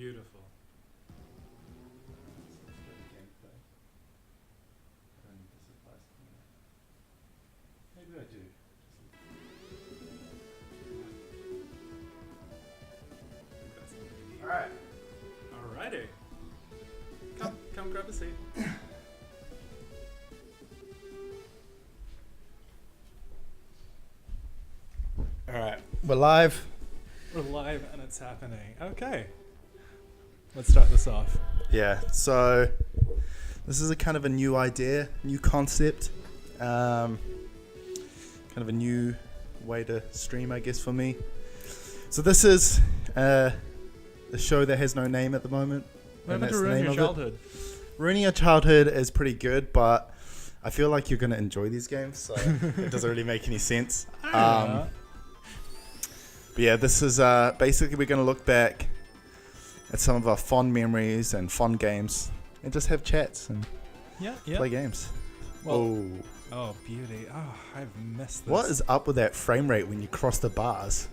Beautiful. Maybe I do. All right. Alrighty. Come grab a seat. All right. We're live. We're live and it's happening. Okay. Let's start this off. Yeah. So this is a kind of a new idea, new concept, kind of a new way to stream, I guess, for me. So this is a show that has no name at the moment. What about to ruin your childhood? Ruining your childhood is pretty good, but I feel like you're going to enjoy these games, so it doesn't really make any sense. But yeah, this is basically we're going to look back at some of our fond memories and fond games and just have chats and play games. Well, oh, beauty. Oh, I've missed this. What is up with that frame rate when you cross the bars?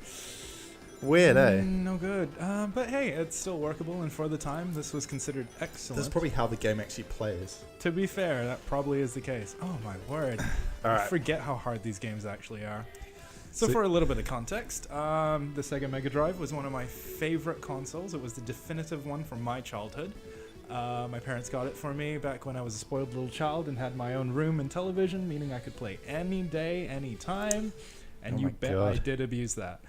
Weird, eh? No good. But hey, it's still workable, and for the time, this was considered excellent. That's probably how the game actually plays. To be fair, that probably is the case. Oh my word. All right. I forget how hard these games actually are. So for a little bit of context, the Sega Mega Drive was one of my favorite consoles. It was the definitive one from my childhood. My parents got it for me back when I was a spoiled little child and had my own room and television, meaning I could play any day, any time. And you bet I did abuse that.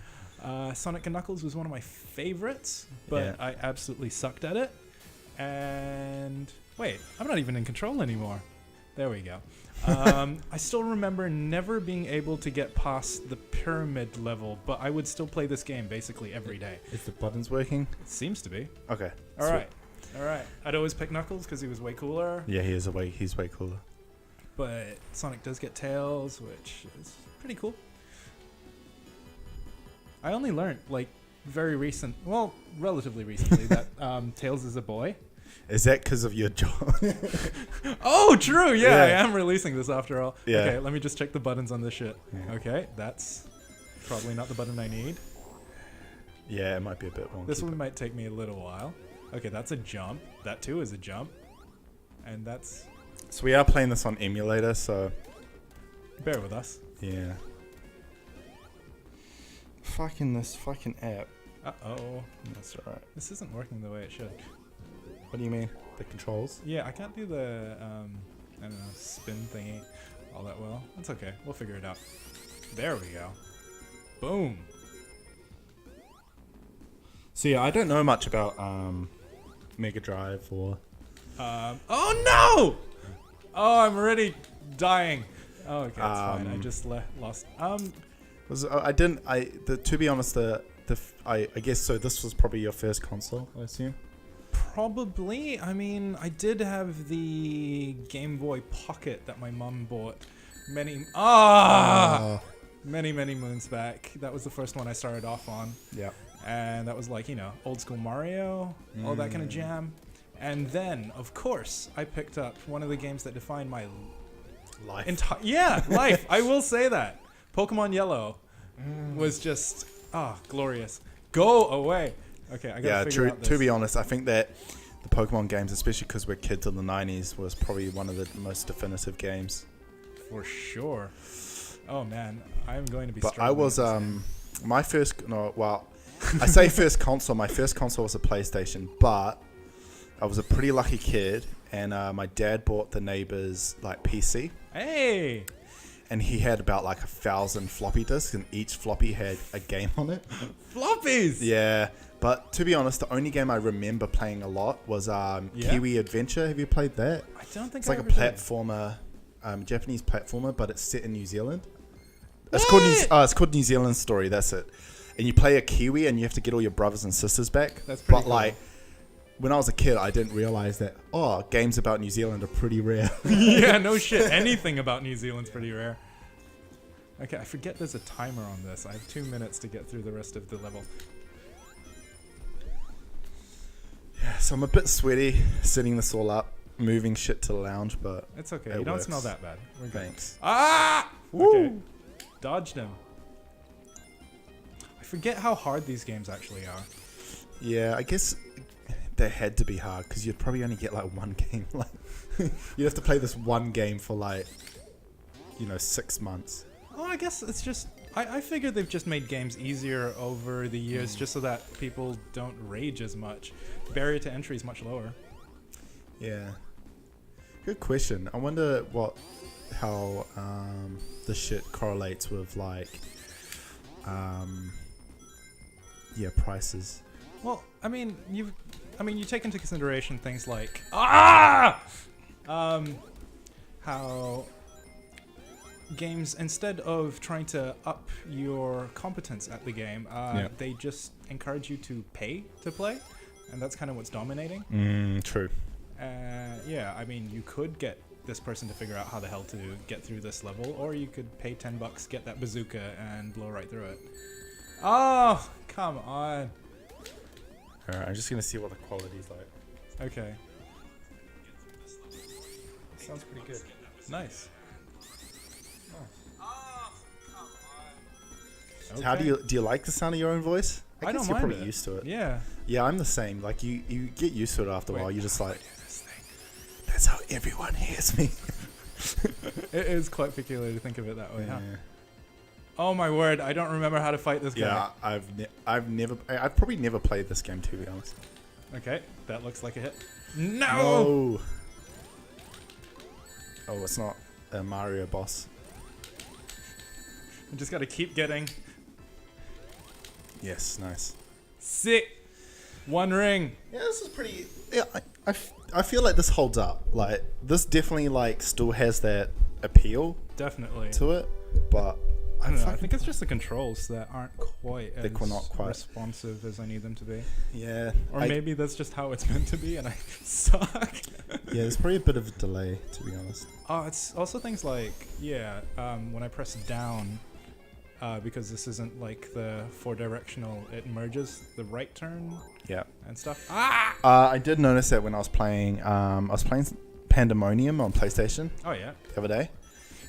Sonic & Knuckles was one of my favorites, but I absolutely sucked at it. And wait, I'm not even in control anymore. There we go. I still remember never being able to get past the pyramid level, but I would still play this game basically every day. Is the buttons working? It seems to be. Okay. All right. I'd always pick Knuckles because he was way cooler. Yeah, he's way cooler. But Sonic does get Tails, which is pretty cool. I only learned, relatively recently, that Tails is a boy. Is that because of your job? Oh, true. Yeah, I am releasing this after all. Yeah. Okay, let me just check the buttons on this shit. Yeah. Okay, that's probably not the button I need. Yeah, it might be a bit wonky. This one might take me a little while. Okay, that's a jump. That too is a jump. And that's... So we are playing this on emulator, so... Bear with us. Yeah. This fucking app. Uh-oh. That's alright. This isn't working the way it should. What do you mean? The controls? Yeah, I can't do the, I don't know, spin thingy all that well. That's okay. We'll figure it out. There we go. Boom. So yeah, I don't know much about Mega Drive or... Oh no! Oh, I'm already dying. Oh, okay, that's fine. I just lost. To be honest, I guess so. This was probably your first console, I assume. Probably. I mean, I did have the Game Boy Pocket that my mum bought many moons back. That was the first one I started off on. Yeah. And that was like, old school Mario, all that kind of jam. And then, of course, I picked up one of the games that defined my life. Life. I will say that. Pokemon Yellow was just glorious. Go away. Okay, I gotta figure out this. To be honest, I think that the Pokemon games, especially because we're kids in the 90s, was probably one of the most definitive games. For sure. Oh man, I'm going to be. But I was my first. I say first console. My first console was a PlayStation, but I was a pretty lucky kid, and my dad bought the neighbor's PC. Hey. And he had about 1,000 floppy disks, and each floppy had a game on it. Floppies! Yeah, but to be honest, the only game I remember playing a lot was Kiwi Adventure. Have you played that? I don't think it's like a platformer, Japanese platformer, but it's set in New Zealand. It's called New Zealand Story. That's it. And you play a Kiwi, and you have to get all your brothers and sisters back. That's pretty cool. When I was a kid, I didn't realize that, games about New Zealand are pretty rare. Yeah, no shit. Anything about New Zealand's pretty rare. Okay, I forget there's a timer on this. I have 2 minutes to get through the rest of the level. Yeah, so I'm a bit sweaty setting this all up, moving shit to the lounge, but it's okay. You don't smell that bad. We're good. Thanks. Ah! Okay. Dodged him. I forget how hard these games actually are. Yeah, I guess they had to be hard because you'd probably only get like one game. Like you'd have to play this one game for like 6 months. Oh, I guess it's just I figure they've just made games easier over the years just so that people don't rage as much. Barrier to entry is much lower. Yeah. Good question. I wonder how this shit correlates with like prices. Well, I mean, you take into consideration things like how games, instead of trying to up your competence at the game, they just encourage you to pay to play, and that's kind of what's dominating. True. Yeah, I mean, you could get this person to figure out how the hell to get through this level, or you could pay $10, get that bazooka, and blow right through it. Oh, come on. Alright, I'm just gonna see what the quality's like. Okay. Sounds pretty good. Nice. So how do you like the sound of your own voice? I guess don't you're mind probably it. used to it. Yeah. Yeah, I'm the same. Like you get used to it after a Wait. while. You're just like, that's how everyone hears me. It is quite peculiar to think of it that way, huh? Yeah. Oh my word, I don't remember how to fight this guy. Yeah, I've probably never played this game, to be honest. Okay, that looks like a hit. No! No. Oh, it's not a Mario boss. I just gotta keep getting Yes, nice. sick. One ring. Yeah, this is pretty. Yeah, I feel like this holds up. Like this definitely like still has that appeal Definitely. to it, but I don't know. I think it's just the controls that aren't quite as not quite responsive as I need them to be. Yeah. Or maybe that's just how it's meant to be and I suck. Yeah, there's probably a bit of a delay, to be honest. Oh, it's also things like, when I press down, because this isn't like the 4-directional, it merges the right turn Yeah. and stuff. I did notice that when I was playing Pandemonium on PlayStation Oh, yeah. the other day,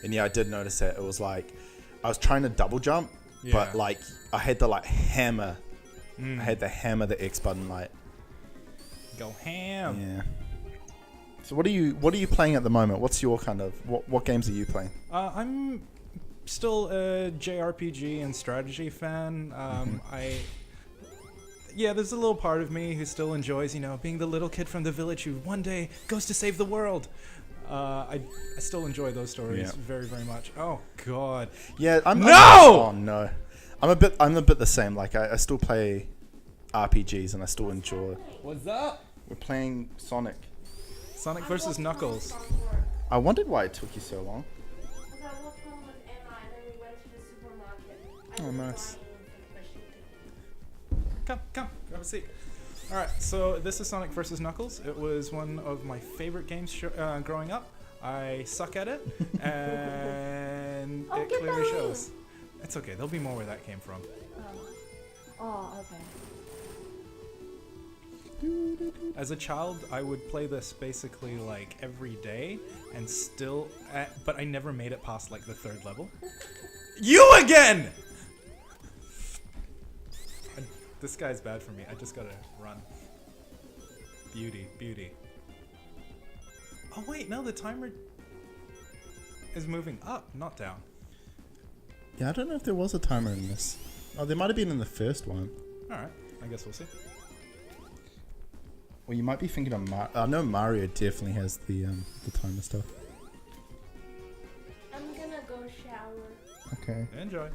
and yeah, I did notice that it was like I was trying to double jump, Yeah. but like I had to like hammer. I had to hammer the X button, like. Go ham. Yeah. So what are you playing at the moment? What's your kind of what games are you playing? I'm still a JRPG and strategy fan. There's a little part of me who still enjoys, being the little kid from the village who one day goes to save the world. I still enjoy those stories very, very much. Oh God. Yeah, No! Oh no. I'm a bit the same. Like I still play RPGs and I still enjoy. What's up? We're playing Sonic. Sonic versus Knuckles. I wondered why it took you so long. Because I walked home with Emma and then we went to the supermarket. Oh, nice. Come, grab a seat. All right, so this is Sonic versus Knuckles. It was one of my favorite games growing up. I suck at it, and it clearly shows. It's okay. There'll be more where that came from. Oh, okay. As a child, I would play this basically like every day, and still, but I never made it past like the 3rd level. You again! This guy's bad for me. I just gotta run. Beauty. Oh wait, no, the timer is moving up, not down. Yeah, I don't know if there was a timer in this. Oh, there might have been in the first one. All right, I guess we'll see. Well, you might be thinking of I know Mario definitely has the timer stuff. I'm gonna go shower. Okay. Enjoy.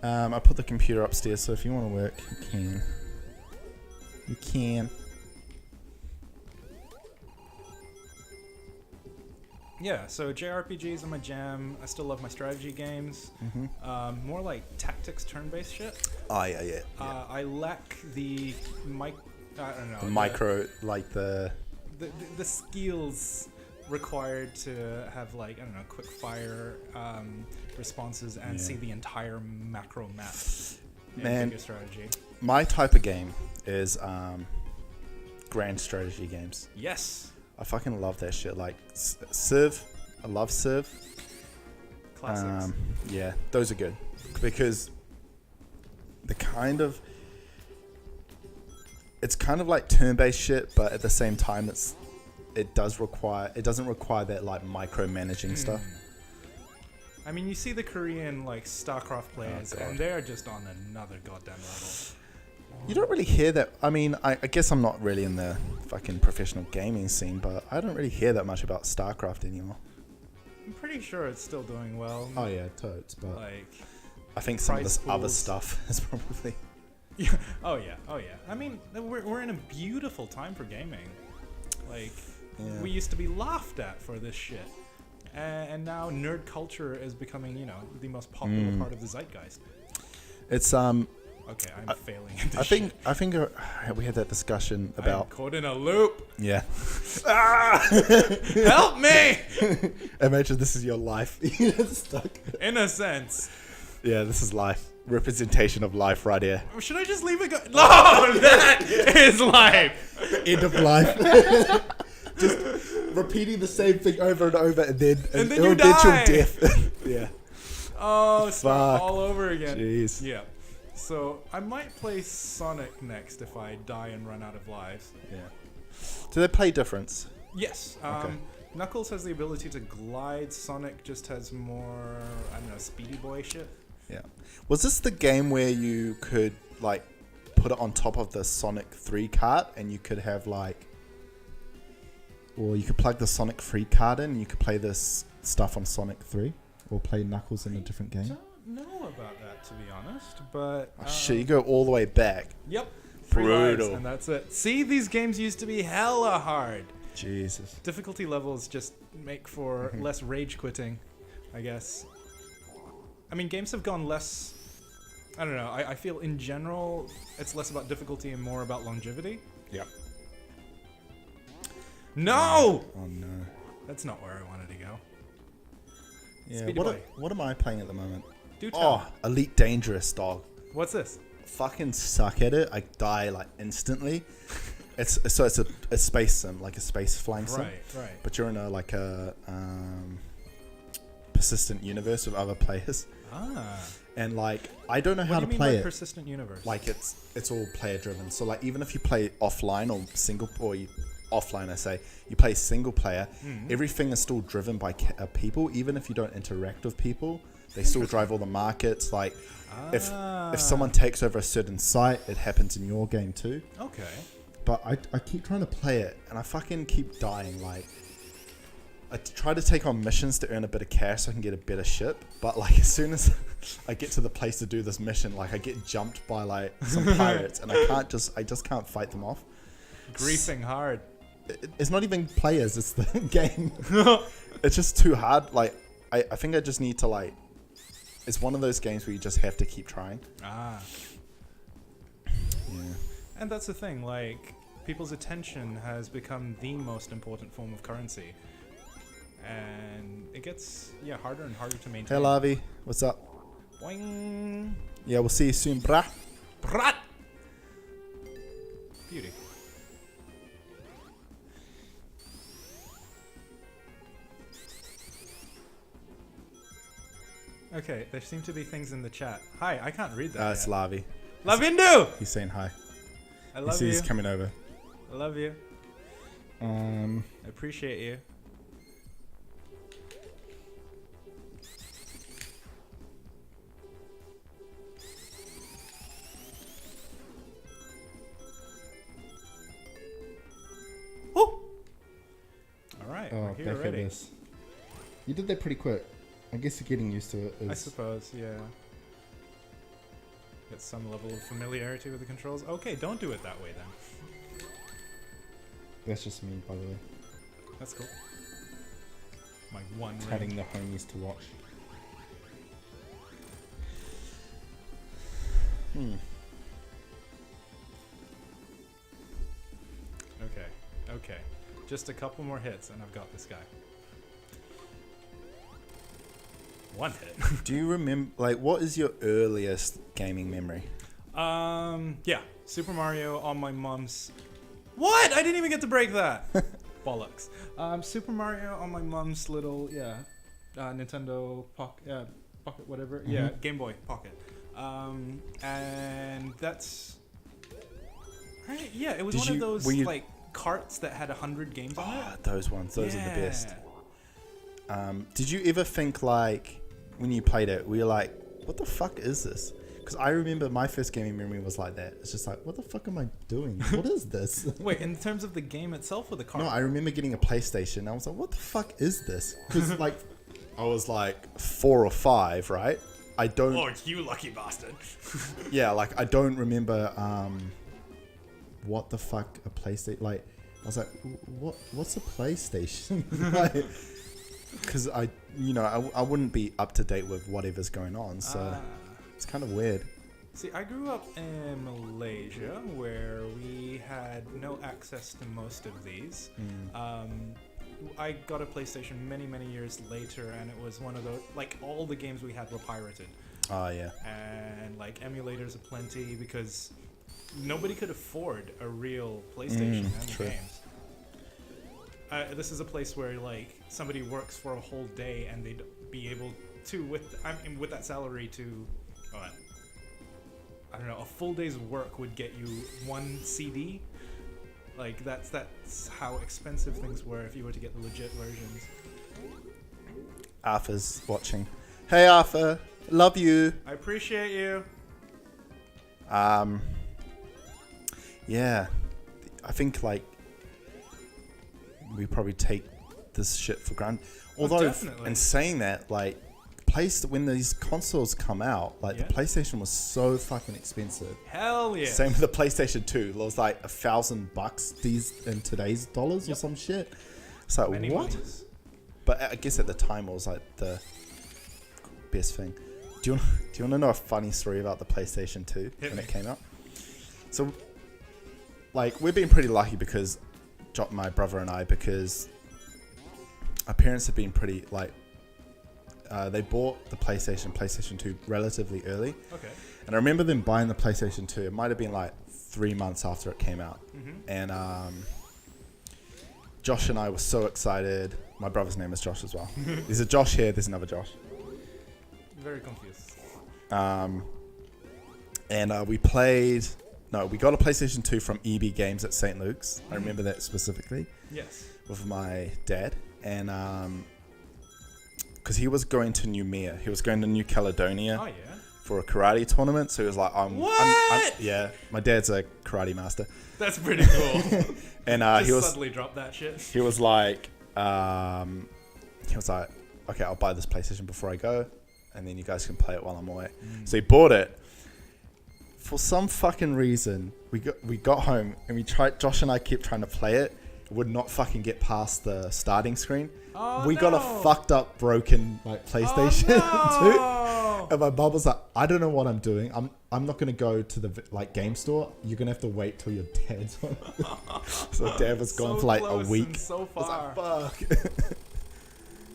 I put the computer upstairs, so if you want to work, you can. You can. Yeah, so JRPGs are my jam. I still love my strategy games. More like tactics, turn-based shit. Oh yeah. I lack the I don't know. The micro, like the skills required to have like, I don't know, quick fire responses and see the entire macro map in bigger strategy. My type of game is grand strategy games. Yes. I fucking love that shit. Like Civ, I love Civ. Classics. Yeah, those are good it's kind of like turn-based shit, but at the same time, it doesn't require that like micromanaging stuff. I mean, you see the Korean like StarCraft players, God. and they're just on another goddamn level. You don't really hear that. I mean, I guess I'm not really in the fucking professional gaming scene, but I don't really hear that much about StarCraft anymore. I'm pretty sure it's still doing well. Oh yeah, totes. But Like, I think some of prize this other pools. stuff is probably. yeah, oh yeah. I mean, we're in a beautiful time for gaming. Like, Yeah. we used to be laughed at for this shit, and now nerd culture is becoming, you know, the most popular part of the zeitgeist. It's Okay, I'm failing at this I think we had that discussion I'm about caught in a loop. yeah. Help me! Imagine this is your life. You get stuck. In a sense. Yeah, this is life. Representation of life right here. Should I just leave it go? No, that is life. End of life. Just repeating the same thing over and over, and then you it'll get die. your death. Yeah. Oh, start Fuck. all over again. Jeez. Yeah. So I might play Sonic next if I die and run out of lives. Yeah. Do they play difference? Yes. Okay. Knuckles has the ability to glide. Sonic just has more, I don't know, speedy boy shit. Yeah. Was this the game where you could like put it on top of the Sonic 3 cart and you could have like, or you could plug the Sonic 3 card in and you could play this stuff on Sonic 3 or play Knuckles in a different game? Don't know about that, to be honest, but Oh, shit, you go all the way back. yep. 3 lives, Brutal. and that's it. See, these games used to be hella hard. Jesus. Difficulty levels just make for less rage quitting, I guess. I mean, games have gone less. I don't know. I feel in general it's less about difficulty and more about longevity. Yep. No! Oh no. That's not where I wanted to go. Yeah. Speedy What, boy. what am I playing at the moment? Do tell. Oh, Elite Dangerous, dog. What's this? Fucking suck at it. I die like instantly. It's a space sim, like a space flying sim. Right. But you're in a persistent universe with other players, Ah. and like I don't know What how do to you mean play by it. persistent universe? Like it's all player driven. So like even if you play offline or single or offline, I say you play single player, everything is still driven by people. Even if you don't interact with people, they still drive all the markets. Like if someone takes over a certain site, it happens in your game too. Okay. But I keep trying to play it, and I fucking keep dying. Like, I try to take on missions to earn a bit of cash so I can get a better ship. But, like, as soon as I get to the place to do this mission, like, I get jumped by, like, some pirates, and I just can't fight them off. Griefing hard. It's not even players, it's the game. It's just too hard. Like, I think I just need to, like, it's one of those games where you just have to keep trying. Ah. Yeah. And that's the thing, like, people's attention has become the most important form of currency. And it gets, harder and harder to maintain. Hey, Lavi. What's up? Boing. Yeah, we'll see you soon, brah. Brat. Beauty. Okay, there seem to be things in the chat. Hi, I can't read that It's yet. Lavi. Lavindu! He's saying hi. I He love says you. he's coming over. I love you. I appreciate you. Woo! Alright, we're here already. You did that pretty quick. I guess you're getting used to it. I suppose, yeah. Get some level of familiarity with the controls. Okay, don't do it that way then. That's just me, by the way. That's cool. My one Telling ring. the homies to watch. Okay. Just a couple more hits and I've got this guy. One hit. Do you remember, like, what is your earliest gaming memory? Yeah. Super Mario on my mom's... What? I didn't even get to break that. Bollocks. Super Mario on my mom's little, Nintendo Pocket, whatever. Mm-hmm. Yeah, Game Boy Pocket. And that's... Yeah, it was Did one you- of those were you- like carts that had 100 games on Oh, it. those ones. Those are the Yeah. best. Did you ever think like when you played it, were you like, what the fuck is this? Because I remember my first gaming memory was like that. It's just like, what the fuck am I doing? What is this? Wait, in terms of the game itself or the cart? No, I remember getting a PlayStation. I was like, what the fuck is this? Because like, I was like 4 or 5, right? I don't. Oh, you lucky bastard. Yeah, like I don't remember. What the fuck a PlayStation? Like, I was like, what's a PlayStation? Because I wouldn't be up to date with whatever's going on. So it's kind of weird. See, I grew up in Malaysia where we had no access to most of these. I got a PlayStation many, many years later, and it was one of those, like, all the games we had were pirated. Oh, yeah. And, like, emulators aplenty because nobody could afford a real PlayStation and true. games. This is a place where, like, somebody works for a whole day and they'd be able to, with that salary to, I don't know, a full day's work would get you 1 CD. Like, that's how expensive things were if you were to get the legit versions. Arthur's watching. Hey, Arthur. Love you. I appreciate you. Yeah. I think, like, we probably take this shit for granted. Although, definitely. in saying that, like, when these consoles come out, like, Yeah. the PlayStation was so fucking expensive. Hell yeah. Same with the PlayStation 2. It was like $1,000 in today's dollars or some shit. It's like, Many what? monies. But I guess at the time it was like the best thing. Do you want to know a funny story about the PlayStation 2 when it came out? So, like, we've been pretty lucky because my brother and I, because our parents have been pretty, like, they bought the PlayStation 2 relatively early. Okay. And I remember them buying the PlayStation 2. It might have been like 3 months after it came out. And Josh and I were so excited. My brother's name is Josh as well. There's a Josh here. There's another Josh. Very confused. And we played... No, we got a PlayStation 2 from EB Games at St. Luke's. I remember that specifically. Yes. With my dad. And... because he was going to Noumea. He was going to New Caledonia. Oh, yeah. For a karate tournament, so he was like, What? yeah, my dad's a karate master. That's pretty cool. And Just he was suddenly drop that shit. okay, I'll buy this PlayStation before I go, and then you guys can play it while I'm away. So he bought it. For some fucking reason, we got home and Josh and I kept trying to play it. It would not fucking get past the starting screen. Oh, We got a fucked up, broken like PlayStation 2. And my mum was like, I don't know what I'm doing. I'm not gonna go to the game store. You're gonna have to wait till your dad's home. So dad was gone for like a close week. and so I was far. like, fuck.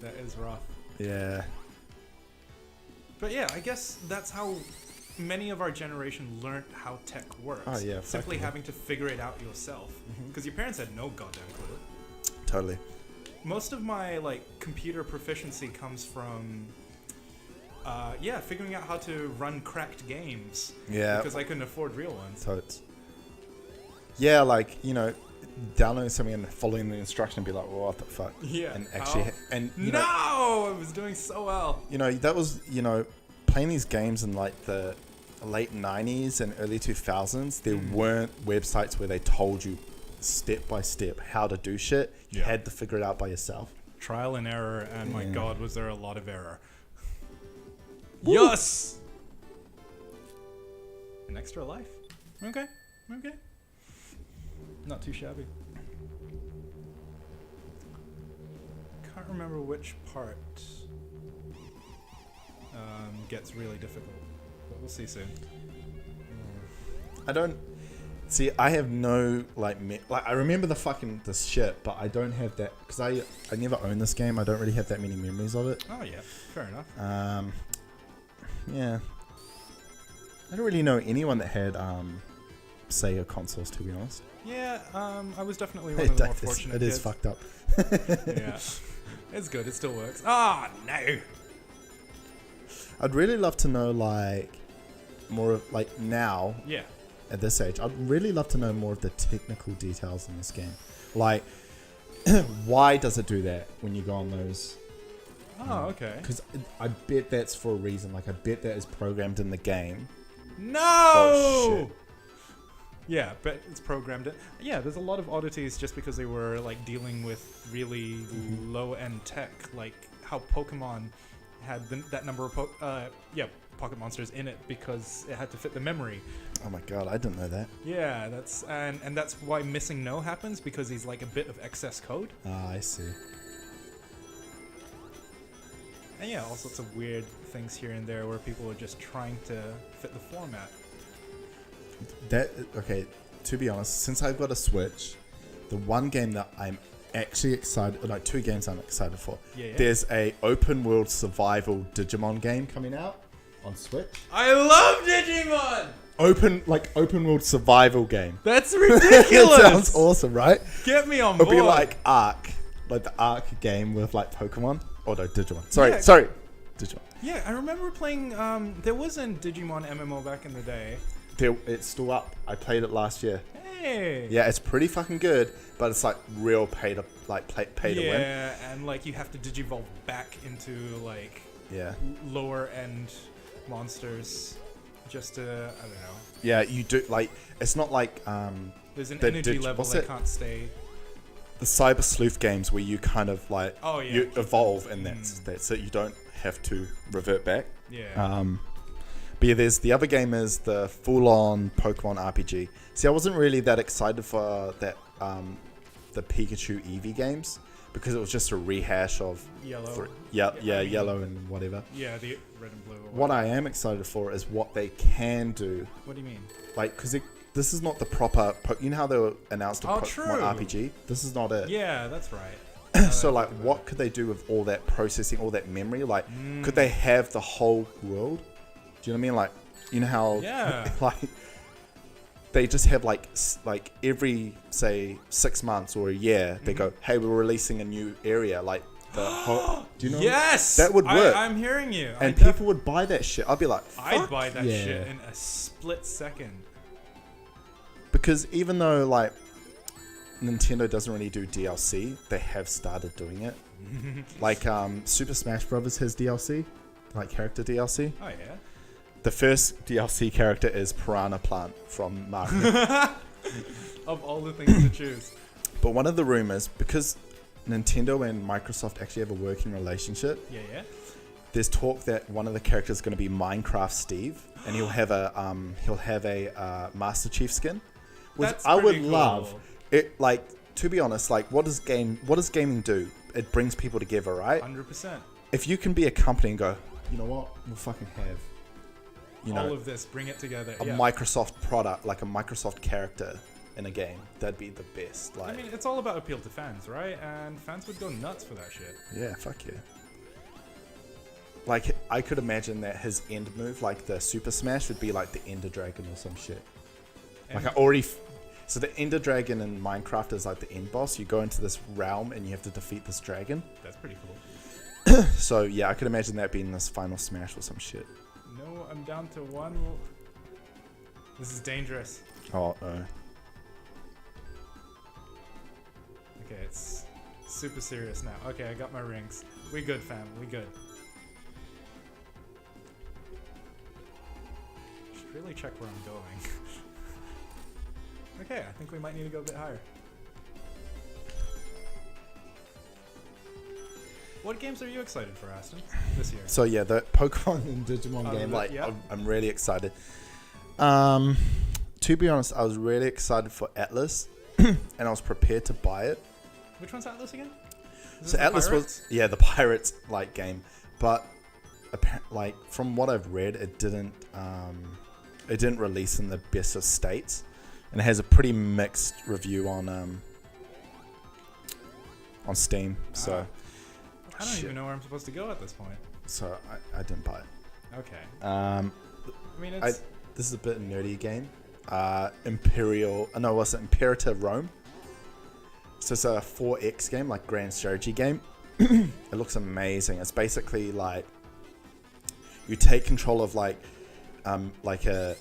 That is rough. Yeah. But yeah, I guess that's how many of our generation learned how tech works. Oh, yeah, Simply effectively. having to figure it out yourself. Because your parents had no goddamn clue. Totally. Most of my like computer proficiency comes from figuring out how to run cracked games. Yeah. Because I couldn't afford real ones. Totes. Yeah, like, downloading something and following the instruction and be like, well, what the fuck? Yeah. And actually, No! I was doing so well. that was, playing these games in like the late 90s and early 2000s, there weren't websites where they told you step by step how to do shit. You had to figure it out by yourself. Trial and error, and my Yeah. god, was there a lot of error. Woo. Yes! An extra life. Okay. Not too shabby. Can't remember which part gets really difficult, but we'll see soon. I don't see. I have no I remember the shit, but I don't have that because I never owned this game. I don't really have that many memories of it. Oh yeah, fair enough. Yeah. I don't really know anyone that had Sega consoles, to be honest. Yeah, I was definitely one of the more It is- fortunate it is kids. fucked up. Yeah, it's good. It still works. Ah, no. I'd really love to know more of now. Yeah. at this age, I'd really love to know more of the technical details in this game. Like, why does it do that when you go on those? Oh, okay. Because I bet that's for a reason. Like, I bet that is programmed in the game. No! Oh, shit. Yeah, but it's programmed in. Yeah, there's a lot of oddities just because they were like dealing with really low-end tech, like how Pokemon had that number of pocket monsters in it because it had to fit the memory. Oh my god, I didn't know that. Yeah, that's and that's why missing no happens, because he's like a bit of excess code. Ah, I see. And yeah, all sorts of weird things here and there where people are just trying to fit the format. Okay, to be honest, since I've got a Switch, the one game that I'm actually excited, like 2 games I'm excited for. Yeah. There's a open world survival Digimon game coming out on Switch. I love Digimon! Open world survival game. That's ridiculous! It sounds awesome, right? Get me on board. It'll be like Ark, like the Ark game with like Pokemon. Oh no, Digimon. Yeah. Sorry, Digimon. Yeah, I remember playing. There was a Digimon MMO back in the day. It's still up. I played it last year. Hey. Yeah, it's pretty fucking good, but it's like real pay to win. Yeah, and like you have to digivolve back into like lower end monsters just to, I don't know. Yeah, you do, like, it's not like there's an energy level that can't stay. The Cyber Sleuth games where you kind of like you evolve, and that's it. You don't have to revert back. Yeah. But yeah, there's the other game is the full-on Pokemon RPG. See, I wasn't really that excited for that the Pikachu Eevee games because it was just a rehash of Yellow. Yellow and whatever. Yeah, the red and blue. What I am excited for is what they can do. What do you mean? Like, because this is not the proper. You know how they were announced a Pokemon RPG? This is not it. Yeah, that's right. So, like, what could they do with all that processing, all that memory? Like, could they have the whole world? Do you know what I mean? Like, you know how, like, they just have like every, say, 6 months or a year, they go, hey, we're releasing a new area. Like, the whole, do you know? Yes! That would work. I'm hearing you. And people would buy that shit. I'd be like, I'd buy that shit in a split second. Because even though, like, Nintendo doesn't really do DLC, they have started doing it. Like, Super Smash Brothers has DLC, like character DLC. Oh, yeah. The first DLC character is Piranha Plant from Mario. Of all the things to choose. But one of the rumors, because Nintendo and Microsoft actually have a working relationship, there's talk that one of the characters is going to be Minecraft Steve, and he'll have a Master Chief skin, which I would love. It, like, to be honest, like, what does gaming do? It brings people together, right? 100%. If you can be a company and go, you know what, we'll fucking have, all of this, bring it together. A Microsoft product, like a Microsoft character in a game, that'd be the best. Like, I mean, it's all about appeal to fans, right? And fans would go nuts for that shit. Yeah, fuck yeah. Like, I could imagine that his end move, like the Super Smash, would be like the Ender Dragon or some shit. Like, I already... So the Ender Dragon in Minecraft is like the end boss. You go into this realm and you have to defeat this dragon. That's pretty cool. So yeah, I could imagine that being this final Smash or some shit. No, I'm down to one. This is dangerous. Oh no. Okay, it's super serious now. Okay, I got my rings. We good, fam. We good. Should really check where I'm going. Okay, I think we might need to go a bit higher. What games are you excited for, Aston, this year? So yeah, the Pokemon and Digimon game, like, I'm really excited. To be honest, I was really excited for Atlas, and I was prepared to buy it. Which one's Atlas again? So Atlas was the Pirates like game, but like from what I've read, it didn't release in the best of states, and it has a pretty mixed review on Steam. So. I don't even know where I'm supposed to go at this point. So I didn't buy it. Okay. I mean, this is a bit nerdy game. Imperator Rome. So it's a 4X game, like grand strategy game. It looks amazing. It's basically like you take control of like a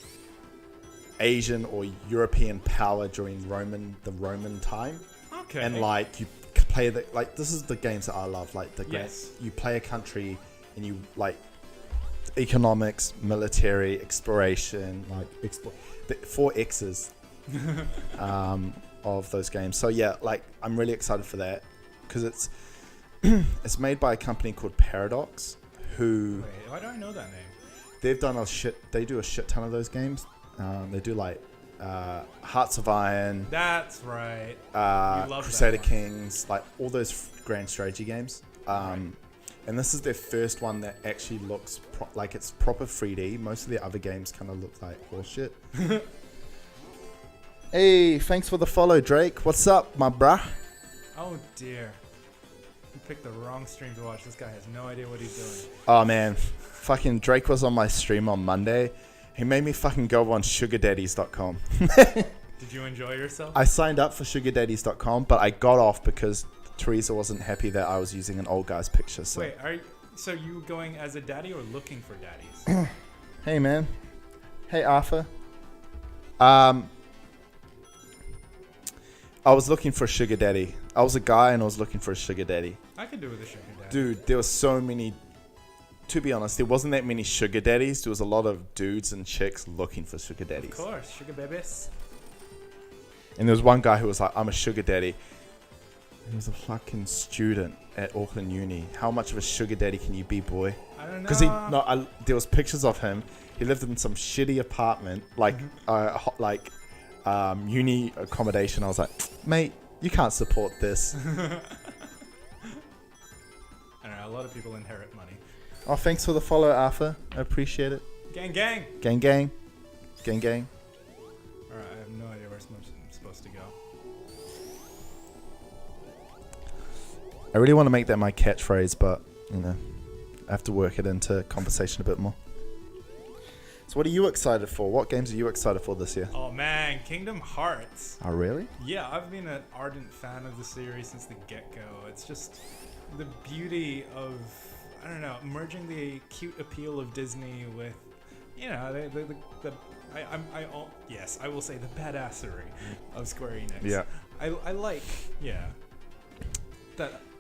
Asian or European power during the Roman time. Okay. And like you play this is the games that I love. Like you play a country and you like economics, military, exploration, like the 4 X's of those games. So yeah, like I'm really excited for that because it's it's made by a company called Paradox, who Wait, why do I know that name? they've done they do a shit ton of those games. They do like Hearts of Iron, That's right. love Crusader that one. Kings, like all those grand strategy games. And this is their first one that actually looks like it's proper 3D. Most of the other games kind of look like horseshit. Hey, thanks for the follow, Drake. What's up, my bruh? Oh dear. You picked the wrong stream to watch. This guy has no idea what he's doing. Oh man, fucking Drake was on my stream on Monday. He made me fucking go on sugardaddies.com. Did you enjoy yourself? I signed up for sugardaddies.com, but I got off because Teresa wasn't happy that I was using an old guy's picture. So. Wait, so you going as a daddy or looking for daddies? Hey man. Hey Arthur. I was looking for a sugar daddy. I was a guy and I was looking for a sugar daddy. I could do with a sugar daddy. Dude, there were so many. To be honest, there wasn't that many sugar daddies. There was a lot of dudes and chicks looking for sugar daddies. Of course, sugar babies. And there was one guy who was like, I'm a sugar daddy. He was a fucking student at Auckland Uni. How much of a sugar daddy can you be, boy? I don't know. Because there was pictures of him. He lived in some shitty apartment, like uni accommodation. I was like, mate, you can't support this. I don't know. A lot of people inherit money. Oh, thanks for the follow, Arthur. I appreciate it. Gang, gang. Gang, gang. Gang, gang. Alright, I have no idea where I'm supposed to go. I really want to make that my catchphrase, but, you know, I have to work it into conversation a bit more. So what are you excited for? What games are you excited for this year? Oh man, Kingdom Hearts. Oh, really? Yeah, I've been an ardent fan of the series since the get-go. It's just the beauty of, I don't know, merging the cute appeal of Disney with, you know, I will say the badassery of Square Enix. Yeah. I like,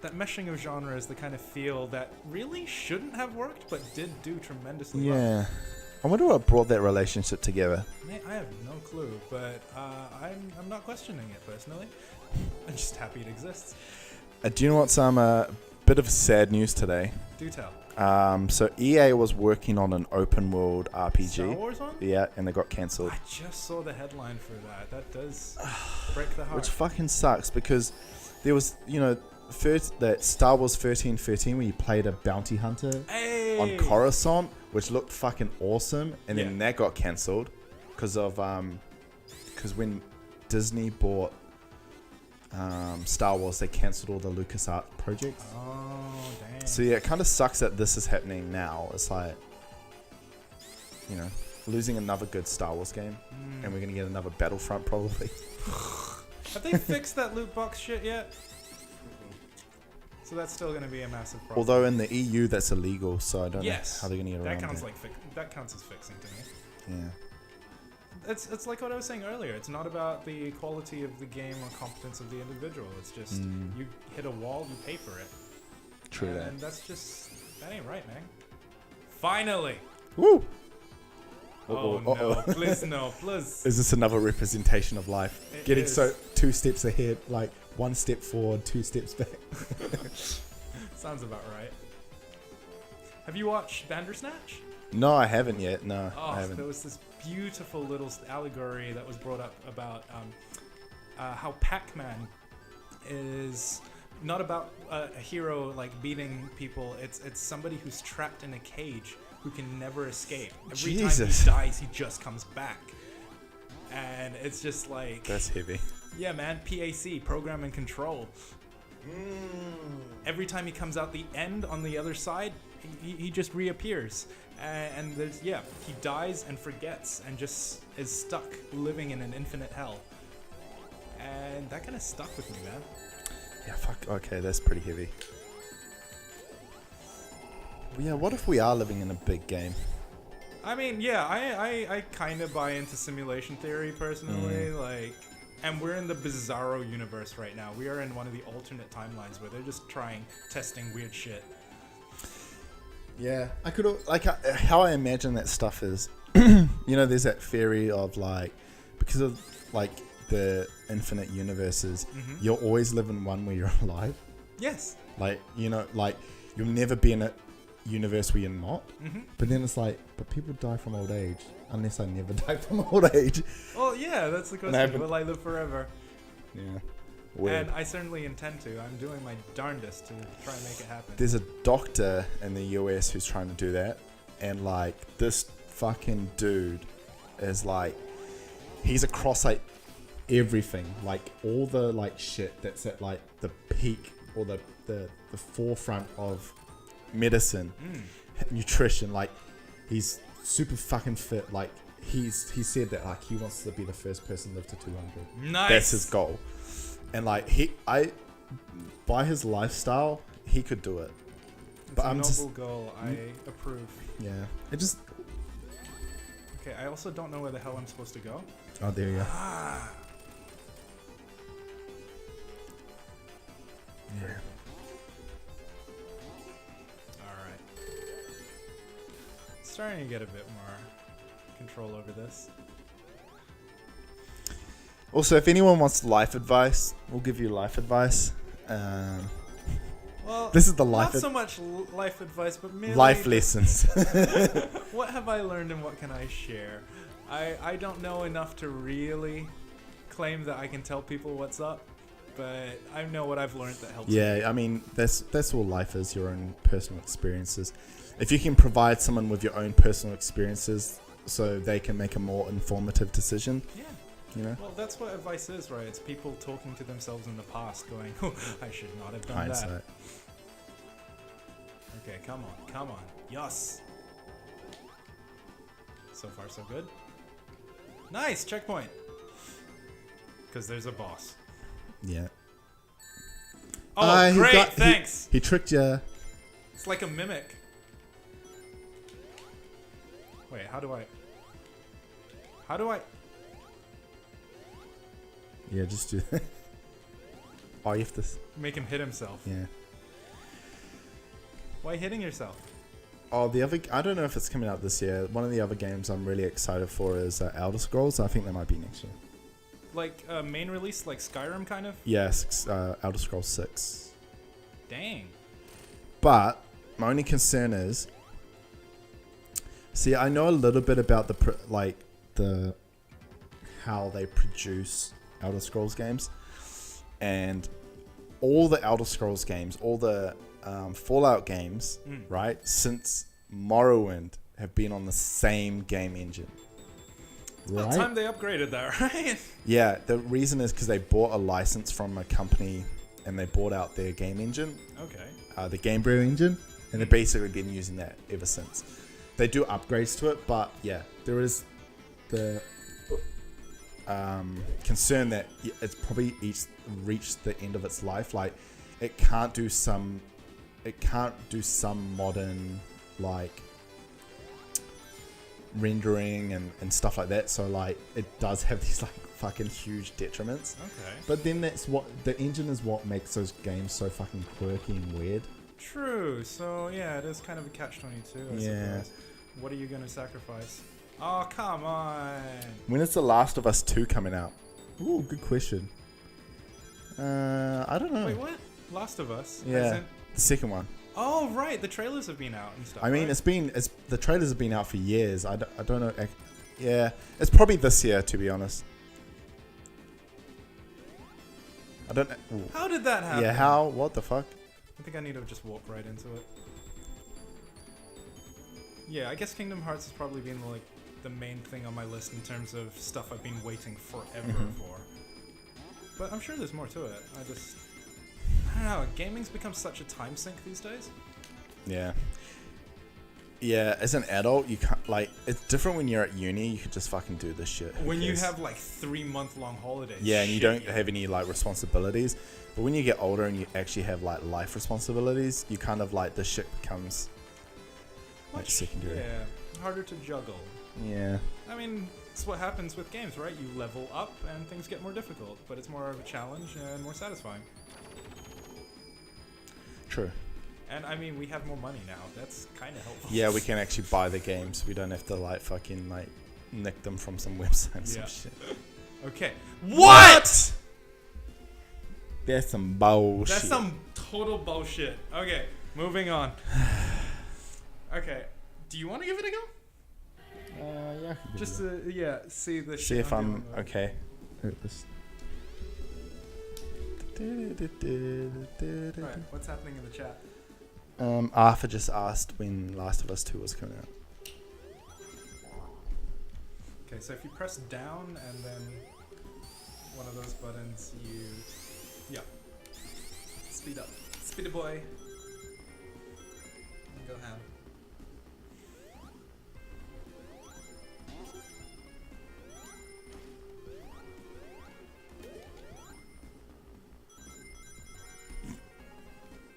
that meshing of genres, the kind of feel that really shouldn't have worked, but did do tremendously well. Yeah. I wonder what brought that relationship together. Man, I have no clue, but I'm not questioning it personally. I'm just happy it exists. Do you know what's bit of sad news today? Do tell. So EA was working on an open world RPG. Star Wars one? Yeah, and they got cancelled. I just saw the headline for that. That does break the heart. Which fucking sucks because there was, you know, that Star Wars 1313 where you played a bounty hunter on Coruscant, which looked fucking awesome, and then that got cancelled because when Disney bought Star Wars, they cancelled all the LucasArts projects. Oh, dang. So yeah, it kind of sucks that this is happening now. It's like, you know, losing another good Star Wars game, and we're gonna get another Battlefront probably. Have they fixed that loot box shit yet? So that's still going to be a massive problem. Although in the EU that's illegal, so I don't know how they're gonna get around that counts that. that counts as fixing to me. Yeah. It's like what I was saying earlier. It's not about the quality of the game or competence of the individual. It's just you hit a wall, you pay for it. True that. And that ain't right, man. Finally. Woo! Oh no! Please no! Please. Is this another representation of life? It Getting is. so 2 steps ahead, like 1 step forward, 2 steps back. Sounds about right. Have you watched Bandersnatch? No, I haven't yet. No, Oh, I haven't. there was this beautiful little allegory that was brought up about how Pac-Man is not about a hero like beating people. It's somebody who's trapped in a cage who can never escape. Every Jesus. time he dies, he just comes back. And it's just like... That's heavy. Yeah, man. PAC, program and control. Every time he comes out the end on the other side, he just reappears. And there's, he dies and forgets and just is stuck living in an infinite hell. And that kind of stuck with me, man. Yeah, fuck. Okay, that's pretty heavy. Yeah, what if we are living in a big game? I mean, yeah, I kind of buy into simulation theory personally, like, and we're in the bizarro universe right now. We are in one of the alternate timelines where they're just testing weird shit. Yeah, I could how I imagine that stuff is, you know, there's that theory of like, because of like the infinite universes, you'll always live in one where you're alive. Yes. Like, you know, like you'll never be in a universe where you're not. But then it's like, but people die from old age, unless I never die from old age. Well, yeah, that's the question. Will I live forever? Yeah. Weird. And I certainly intend to. I'm doing my darndest to try and make it happen. There's a doctor in the US who's trying to do that, and like this fucking dude is like, he's across like everything, like all the like shit that's at like the peak or the forefront of medicine, nutrition. Like he's super fucking fit. Like he said that like he wants to be the first person to live to 200. Nice. That's his goal. And like by his lifestyle, he could do it. It's but a I'm noble just goal. I approve. Yeah. It just. Okay, I also don't know where the hell I'm supposed to go. Oh, there you go. Ah. Yeah. Alright. Starting to get a bit more control over this. Also, if anyone wants life advice, we'll give you life advice. Well, this is the life. Not so much life advice, but merely life lessons. What have I learned and what can I share? I don't know enough to really claim that I can tell people what's up, but I know what I've learned that helps. Yeah, me. I mean that's all life is, your own personal experiences. If you can provide someone with your own personal experiences, so they can make a more informative decision. Yeah. You know? Well, that's what advice is, right? It's people talking to themselves in the past, going, "Oh, I should not have done Hindsight. that." Okay, come on, yes. So far, so good. Nice checkpoint. Because there's a boss. Yeah. Oh, great! Thanks. He tricked you. It's like a mimic. Wait, how do I? Yeah, just do that. Oh, you have to. Make him hit himself. Yeah. Why hitting yourself? Oh, I don't know if it's coming out this year. One of the other games I'm really excited for is Elder Scrolls. I think that might be next year. Like main release, like Skyrim, kind of. Yes, Elder Scrolls 6. Dang. But my only concern is, see, I know a little bit about the how they produce Elder Scrolls games, and all the Elder Scrolls games, all the Fallout games, right, since Morrowind have been on the same game engine. Right? About time they upgraded that, right? Yeah, the reason is because they bought a license from a company and they bought out their game engine. Okay. The Game Brew engine, and they've basically been using that ever since. They do upgrades to it, but yeah, there is the concern that it's probably reached the end of its life. Like, it can't do some modern like rendering and stuff like that. So like, it does have these like fucking huge detriments. Okay. But then that's what the engine is, what makes those games so fucking quirky and weird. True. So yeah, it is kind of a catch-22. I suppose. What are you gonna sacrifice? Oh, come on. When is The Last of Us 2 coming out? Ooh, good question. I don't know. Wait, what? Last of Us? Yeah, the second one. Oh, right. The trailers have been out and stuff. I mean, right? the trailers have been out for years. I don't know. Yeah, it's probably this year, to be honest. I don't know. How did that happen? Yeah, how? What the fuck? I think I need to just walk right into it. Yeah, I guess Kingdom Hearts has probably been like the main thing on my list in terms of stuff I've been waiting forever for. But I'm sure there's more to it. I don't know. Gaming's become such a time sink these days. Yeah. Yeah, as an adult, you can't, like, it's different when you're at uni. You could just fucking do this shit. When you have like 3-month-long holidays. Yeah, and you don't have any like responsibilities. But when you get older and you actually have like life responsibilities, you kind of like, this shit becomes like secondary. Yeah, harder to juggle. Yeah. I mean, it's what happens with games, right? You level up and things get more difficult, but it's more of a challenge and more satisfying. True. And I mean, we have more money now. That's kind of helpful. Yeah, we can actually buy the games. We don't have to like fucking like nick them from some website or some Yeah. shit. Okay. What? That's some bullshit. That's some total bullshit. Okay, moving on. Okay, do you want to give it a go? Yeah. Just to, see the see shit if I'm dealing with. okay. Right, what's happening in the chat? Arthur just asked when Last of Us 2 was coming out. Okay, so if you press down and then one of those buttons, you... Yeah. Speed up. Speedy boy. Go ham.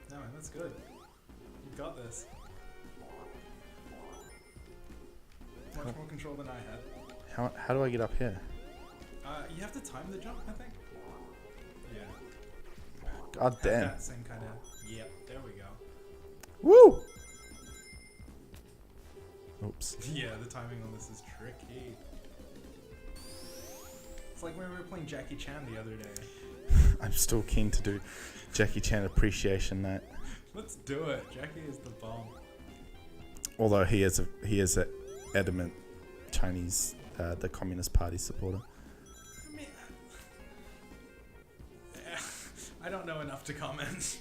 No, man, that's good. You got this. Much more control than I had. How do I get up here? You have to time the jump, I think. Yeah. God Have damn. that same kind of. Yep. There we go. Woo! Oops. Yeah, the timing on this is tricky. It's like when we were playing Jackie Chan the other day. I'm still keen to do Jackie Chan Appreciation Night. Let's do it. Jackie is the bomb. Although he is a adamant Chinese, the Communist Party supporter. I mean, I don't know enough to comment.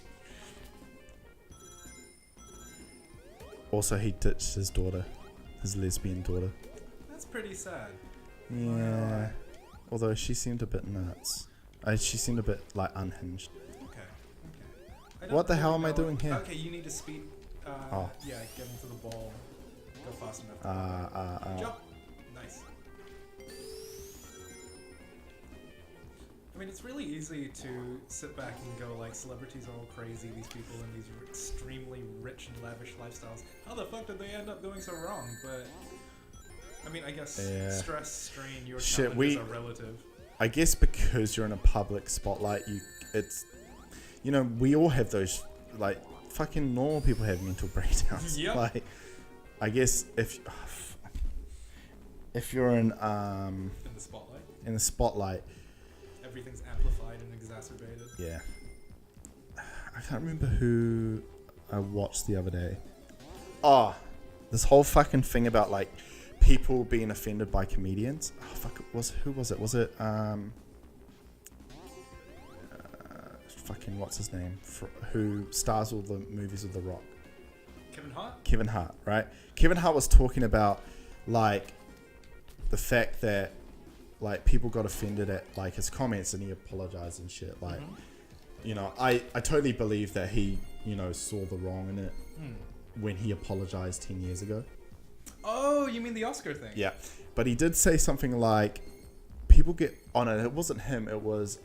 Also, he ditched his daughter, his lesbian daughter. That's pretty sad. Yeah. Although she seemed a bit nuts. She seemed a bit like unhinged. Okay. I don't What the hell really am I know- doing here? Okay, you need to speed. Oh. Yeah, get into the ball. Go fast enough. Jump. Nice. I mean, it's really easy to sit back and go like, celebrities are all crazy. These people in these extremely rich and lavish lifestyles. How the fuck did they end up doing so wrong? But I mean, I guess Yeah. stress, strain, your Shit, challenges are relative. I guess because you're in a public spotlight, we all have those, like, fucking normal people have mental breakdowns. Yep. Like, I guess if you're in In the spotlight, the spotlight, everything's amplified and exacerbated. yeah. I can't remember who I watched the other day. Oh, this whole fucking thing about like people being offended by comedians. Oh fuck, who was it? Was it fucking what's his name? Who stars all the movies with The Rock? Kevin Hart? Kevin Hart, right? Kevin Hart was talking about like the fact that like people got offended at like his comments and he apologized and shit. Like, you know, I totally believe that he, you know, saw the wrong in it when he apologized 10 years ago. Oh, you mean the Oscar thing? Yeah. But he did say something like people get on it. It wasn't him. It was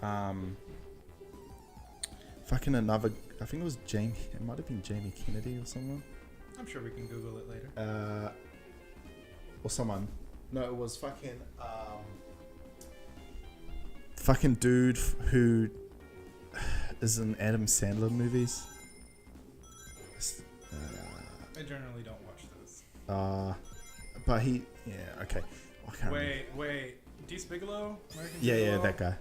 fucking another. I think it was Jamie. It might have been Jamie Kennedy or someone. I'm sure we can Google it later. Or someone. No, it was fucking fucking dude who is in Adam Sandler movies. I generally don't watch those. But he, yeah, okay. I can't remember. Wait. Deuce Bigelow? American Yeah, Gigolo? that guy.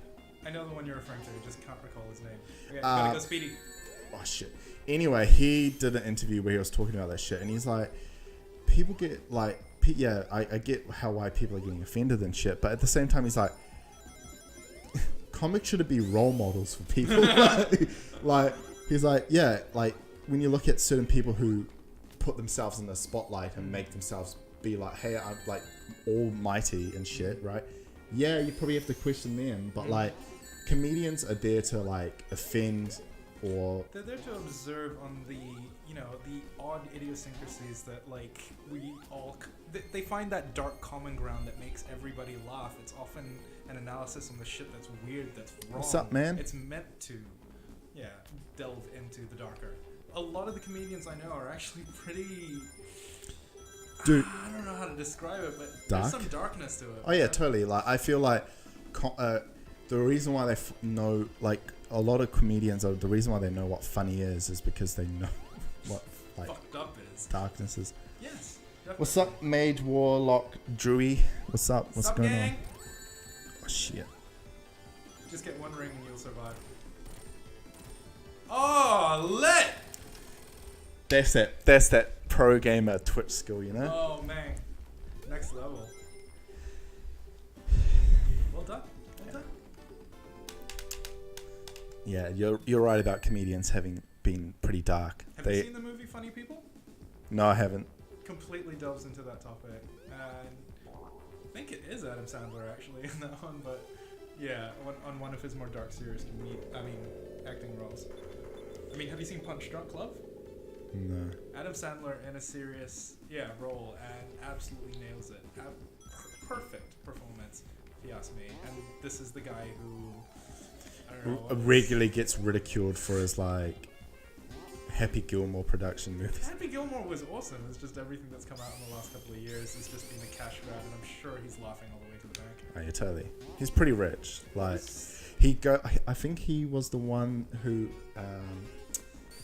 I know the one you're referring to. I just can't recall his name. Okay, Uh, gotta go Speedy. Oh shit. Anyway, he did an interview where he was talking about that shit, and he's like, people get like, yeah, I get why people are getting offended and shit, but at the same time, he's like, comics should be role models for people. like, he's like, yeah, like when you look at certain people who put themselves in the spotlight and make themselves be like, hey, I'm like almighty and shit, right? Yeah, you probably have to question them, but like, comedians are there to like offend or They're there to observe on the, you know, the odd idiosyncrasies that like we all. They find that dark common ground that makes everybody laugh. It's often an analysis on the shit that's weird, that's wrong. What's up, man? It's meant to, delve into the darker. A lot of the comedians I know are actually pretty Dude. I don't know how to describe it, but Dark? there's some darkness to it. Oh yeah, man. totally. Like I feel like the reason why they know, like a lot of comedians, the reason why they know what funny is because they know what like Fucked up is. darkness is. Yes. Definitely. What's up, Mage Warlock Drewy? What's up? What's Sup, going gang? on? Oh shit. Just get one ring and you'll survive. Oh, lit! That's that pro gamer Twitch skill, you know? Oh man, next level. Well done. Well done. Yeah, you're right about comedians having been pretty dark. Have you seen the movie Funny People? No, I haven't. Completely delves into that topic, and I think it is Adam Sandler actually in that one, but yeah, on one of his more dark, serious acting roles. I mean, have you seen Punch Drunk Love? No. Adam Sandler in a serious role and absolutely nails it. Perfect performance, if you ask me. And this is the guy who I don't know. Regularly gets ridiculed for his like Happy Gilmore production movies. Happy Gilmore was awesome. It's just everything that's come out in the last couple of years has just been a cash grab, and I'm sure he's laughing all the way to the bank. Oh yeah, totally. He's pretty rich. Like I think he was the one who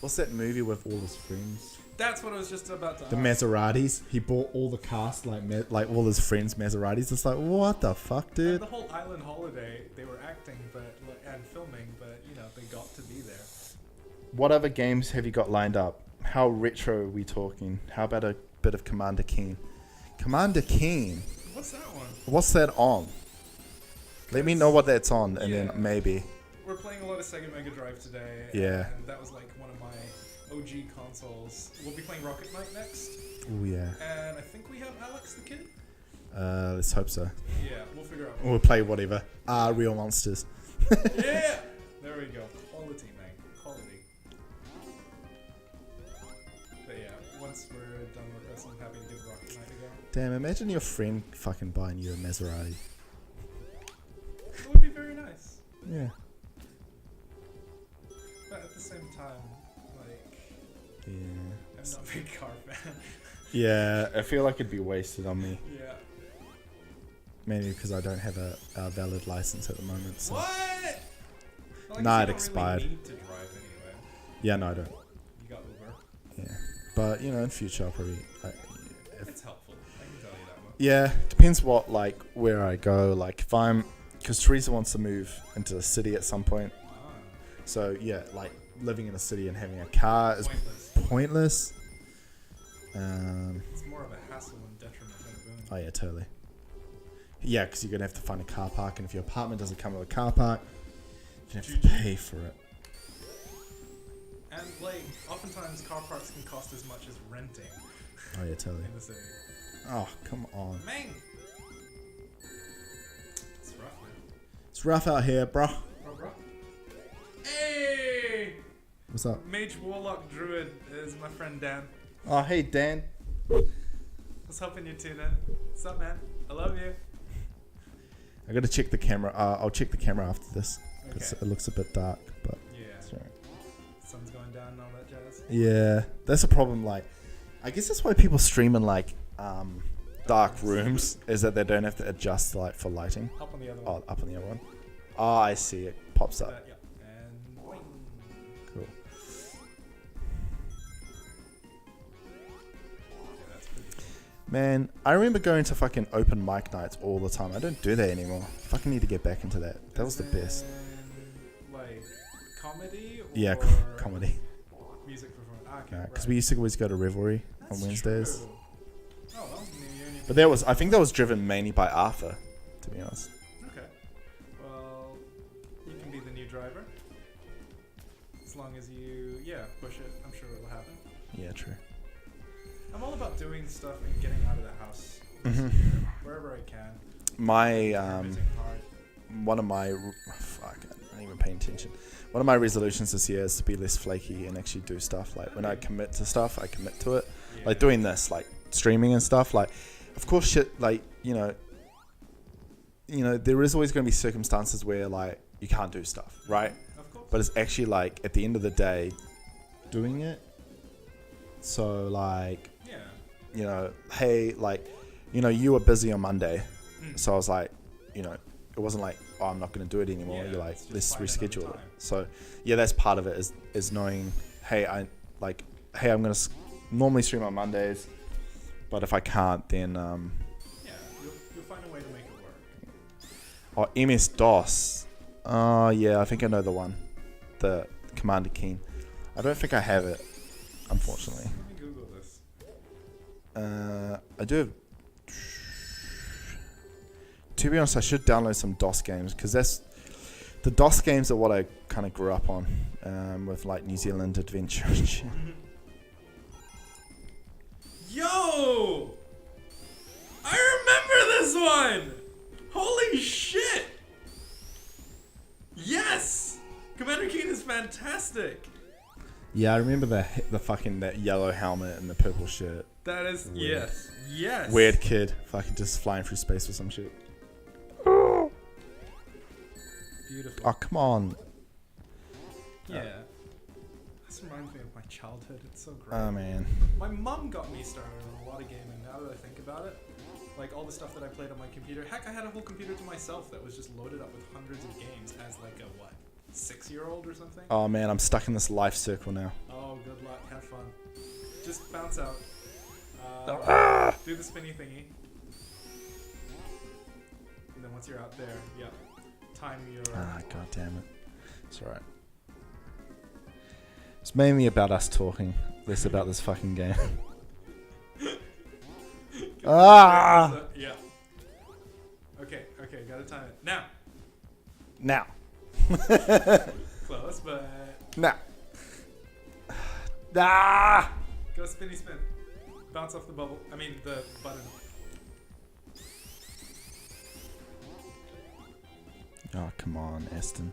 what's that movie with all his friends? That's what I was just about to The ask. Maseratis. He bought all the cast, like all his friends Maseratis. It's like, what the fuck, And dude? the whole island holiday, they were acting and filming, but they got to be there. What other games have you got lined up? How retro are we talking? How about a bit of Commander Keen? Commander Keen? What's that one? What's that on? Let me know what that's on, and Yeah. then maybe. We're playing a lot of Sega Mega Drive today. Yeah. And that was like one of my OG consoles. We'll be playing Rocket Knight next. Oh yeah. And I think we have Alex the Kid. Let's hope so. Yeah, we'll figure out. We'll play whatever. Real monsters. Yeah! There we go. Quality, man. Quality. But yeah, once we're done with this, I'm happy to give Rocket Knight a go. Damn, imagine your friend fucking buying you a Maserati. It would be very nice. Yeah. But at the same time, like, Yeah. I'm not a big car fan. Yeah, I feel like it'd be wasted on me. Yeah. Mainly because I don't have a valid license at the moment. So. What? Well, I guess Nah, you it don't expired. Really need to drive anyway. Yeah, no, I don't. You got Uber. Yeah. But, in future I'll probably... It's helpful. I can tell you that much. Yeah, depends what, where I go. Like, if I'm... Because Teresa wants to move into the city at some point. Ah, So, yeah, living in a city and having a car is pointless. pointless. It's more of a hassle and detriment than a boon. Oh, yeah, totally. Yeah, because you're going to have to find a car park, and if your apartment doesn't come with a car park, you have to pay for it. And oftentimes car parks can cost as much as renting Oh, yeah, totally. in the city. Oh, come on. Man, it's rough, man. It's rough out here, bro. Bro. Hey, What's up? Mage Warlock Druid is my friend Dan. Oh, hey, Dan. I was hoping you'd tune in. What's up, man? I love you. I got to check the camera. I'll check the camera after this, because Okay. it looks a bit dark, but Yeah. it's alright. Sun's going down and all that jazz. Yeah, that's a problem. I guess that's why people stream in dark rooms, is that they don't have to adjust for lighting. Up on the other one. Oh, up on the other one. Oh, I see. It pops up. Yeah. And boing. Cool. Yeah, that's pretty cool. Man, I remember going to fucking open mic nights all the time. I don't do that anymore. Fucking need to get back into that. That was the best. Comedy? Or Yeah, comedy. Music performance. Okay. Because we used to always go to Revelry That's on Wednesdays. true. Oh, well, you only- But I think that was driven mainly by Arthur, to be honest. Okay. Well, you can be the new driver. As long as you, push it. I'm sure it'll happen. Yeah, true. I'm all about doing stuff and getting out of the house. Mhm. Wherever I can. My, Permitting hard. one of my, fuck, I don't even pay attention. One of my resolutions this year is to be less flaky and actually do stuff. When I commit to stuff, I commit to it. Yeah. Doing this, streaming and stuff. Of course, shit, there is always going to be circumstances where, you can't do stuff, right? Of course. But it's actually, at the end of the day, doing it. So, Yeah. you know, hey, like, you know, you were busy on Monday, so I was like, you know, it wasn't like, oh, I'm not going to do it anymore. Yeah, You're like, let's let's find another reschedule it. time. So yeah, that's part of it is knowing, hey, I'm going to normally stream on Mondays, but if I can't, then Yeah, you'll find a way to make it work. oh, MS DOS. Oh yeah, I think I know the one, the Commander Keen. I don't think I have it, unfortunately. Let me Google this. I do have. To be honest, I should download some DOS games because the DOS games are what I kind of grew up on, with like New Zealand Adventure and shit. Yo! I remember this one! Holy shit! Yes! Commander Keen is fantastic! Yeah, I remember the fucking that yellow helmet and the purple shirt. That is, Weird. yes. Weird kid, fucking just flying through space with some shit. Beautiful. Oh come on. Yeah. This reminds me of my childhood. It's so great. Oh man. My mum got me started on a lot of gaming now that I think about it. Like all the stuff that I played on my computer. Heck, I had a whole computer to myself that was just loaded up with hundreds of games as like a, what, 6-year-old or something? Oh man, I'm stuck in this life circle now. Oh, good luck. Have fun. Just bounce out. Do the spinny thingy. And then once you're out there, yep. Time your... Ah, god damn it. It's alright. It's mainly about us talking, less about this fucking game. Ah! Yeah. Okay, gotta time it. Now! Now. Close, but... Now. Ah! Go spinny spin. Bounce off the bubble. I mean, the button. Oh, come on, Aston.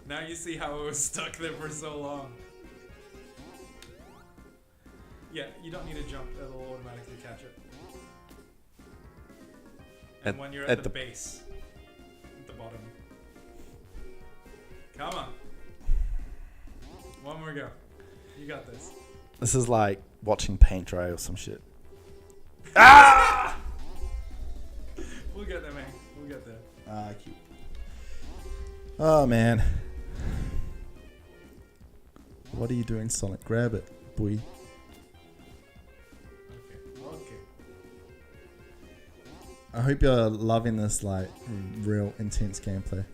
Now you see how it was stuck there for so long. Yeah, you don't need to jump. It'll automatically catch it. And when you're at the base. At the bottom. Come on. One more go. You got this. This is like watching paint dry or some shit. Ah! We'll get there, man. We'll get there. Ah, cute. Oh, man. What are you doing, Sonic? Grab it, boy. Okay. I hope you're loving this, like, real intense gameplay.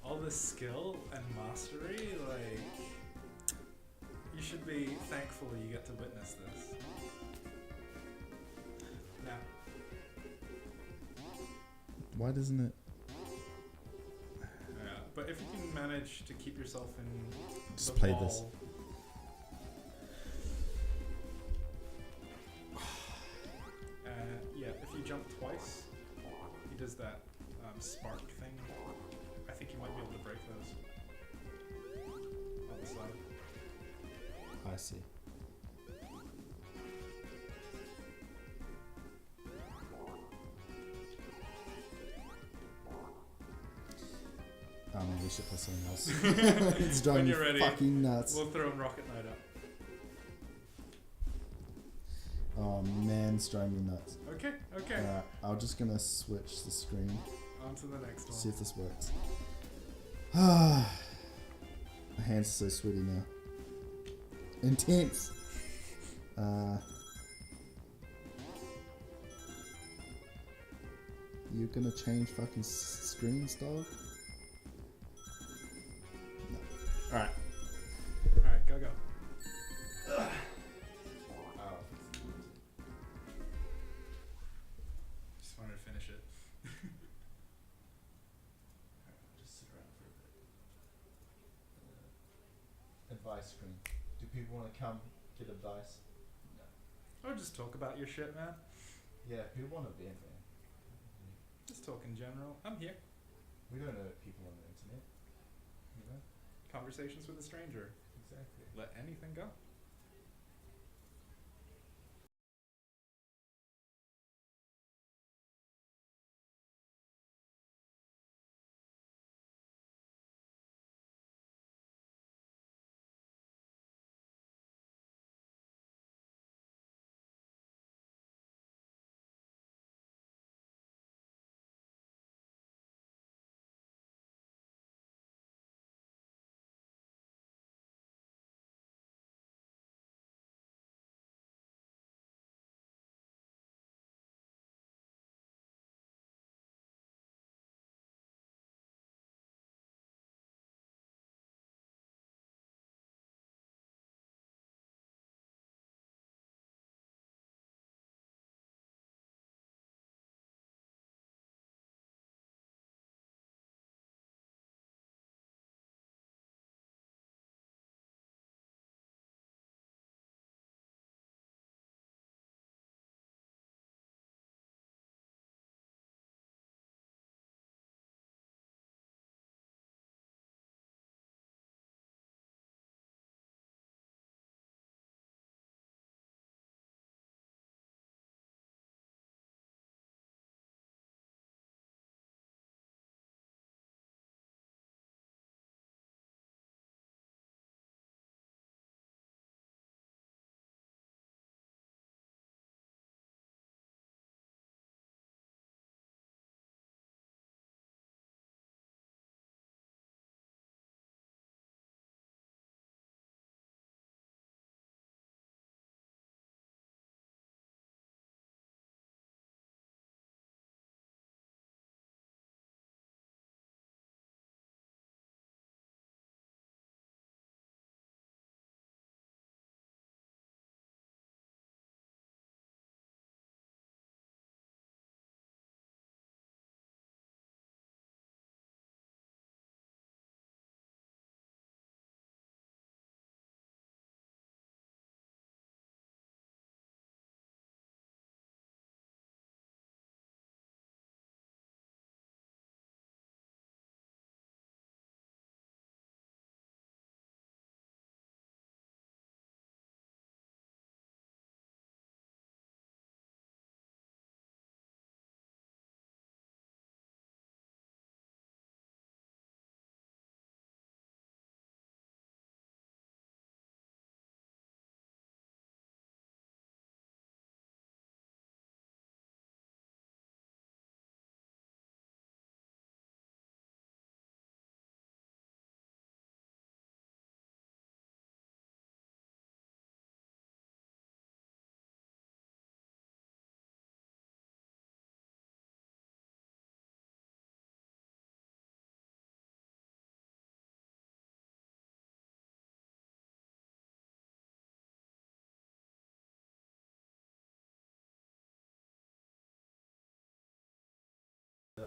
All this skill and mastery, like... You should be thankful you get to witness this. Now. Why doesn't it? Yeah, but if you can manage to keep yourself in Just the play ball, this. Yeah, if you jump twice, he does that spark thing. I think you might be able to break those on the slide. I see. Oh man, we should play something else. It's driving When me you're ready, fucking nuts. we'll throw in Rocket Knight up. Oh man, it's driving me nuts. Okay. Alright, I'm just gonna switch the screen. On to the next one. See if this works. My hands are so sweaty now. Intense. You gonna change fucking screens, dog? No. Alright. Alright, go. Just wanted to finish it. Just sit around for a bit. Advice screen. Do people want to come get advice? No. Or just talk about your shit, man. Yeah, people want to vent, man. Just talk in general. I'm here. We don't know people on the internet. You know? Conversations with a stranger. Exactly. Let anything go.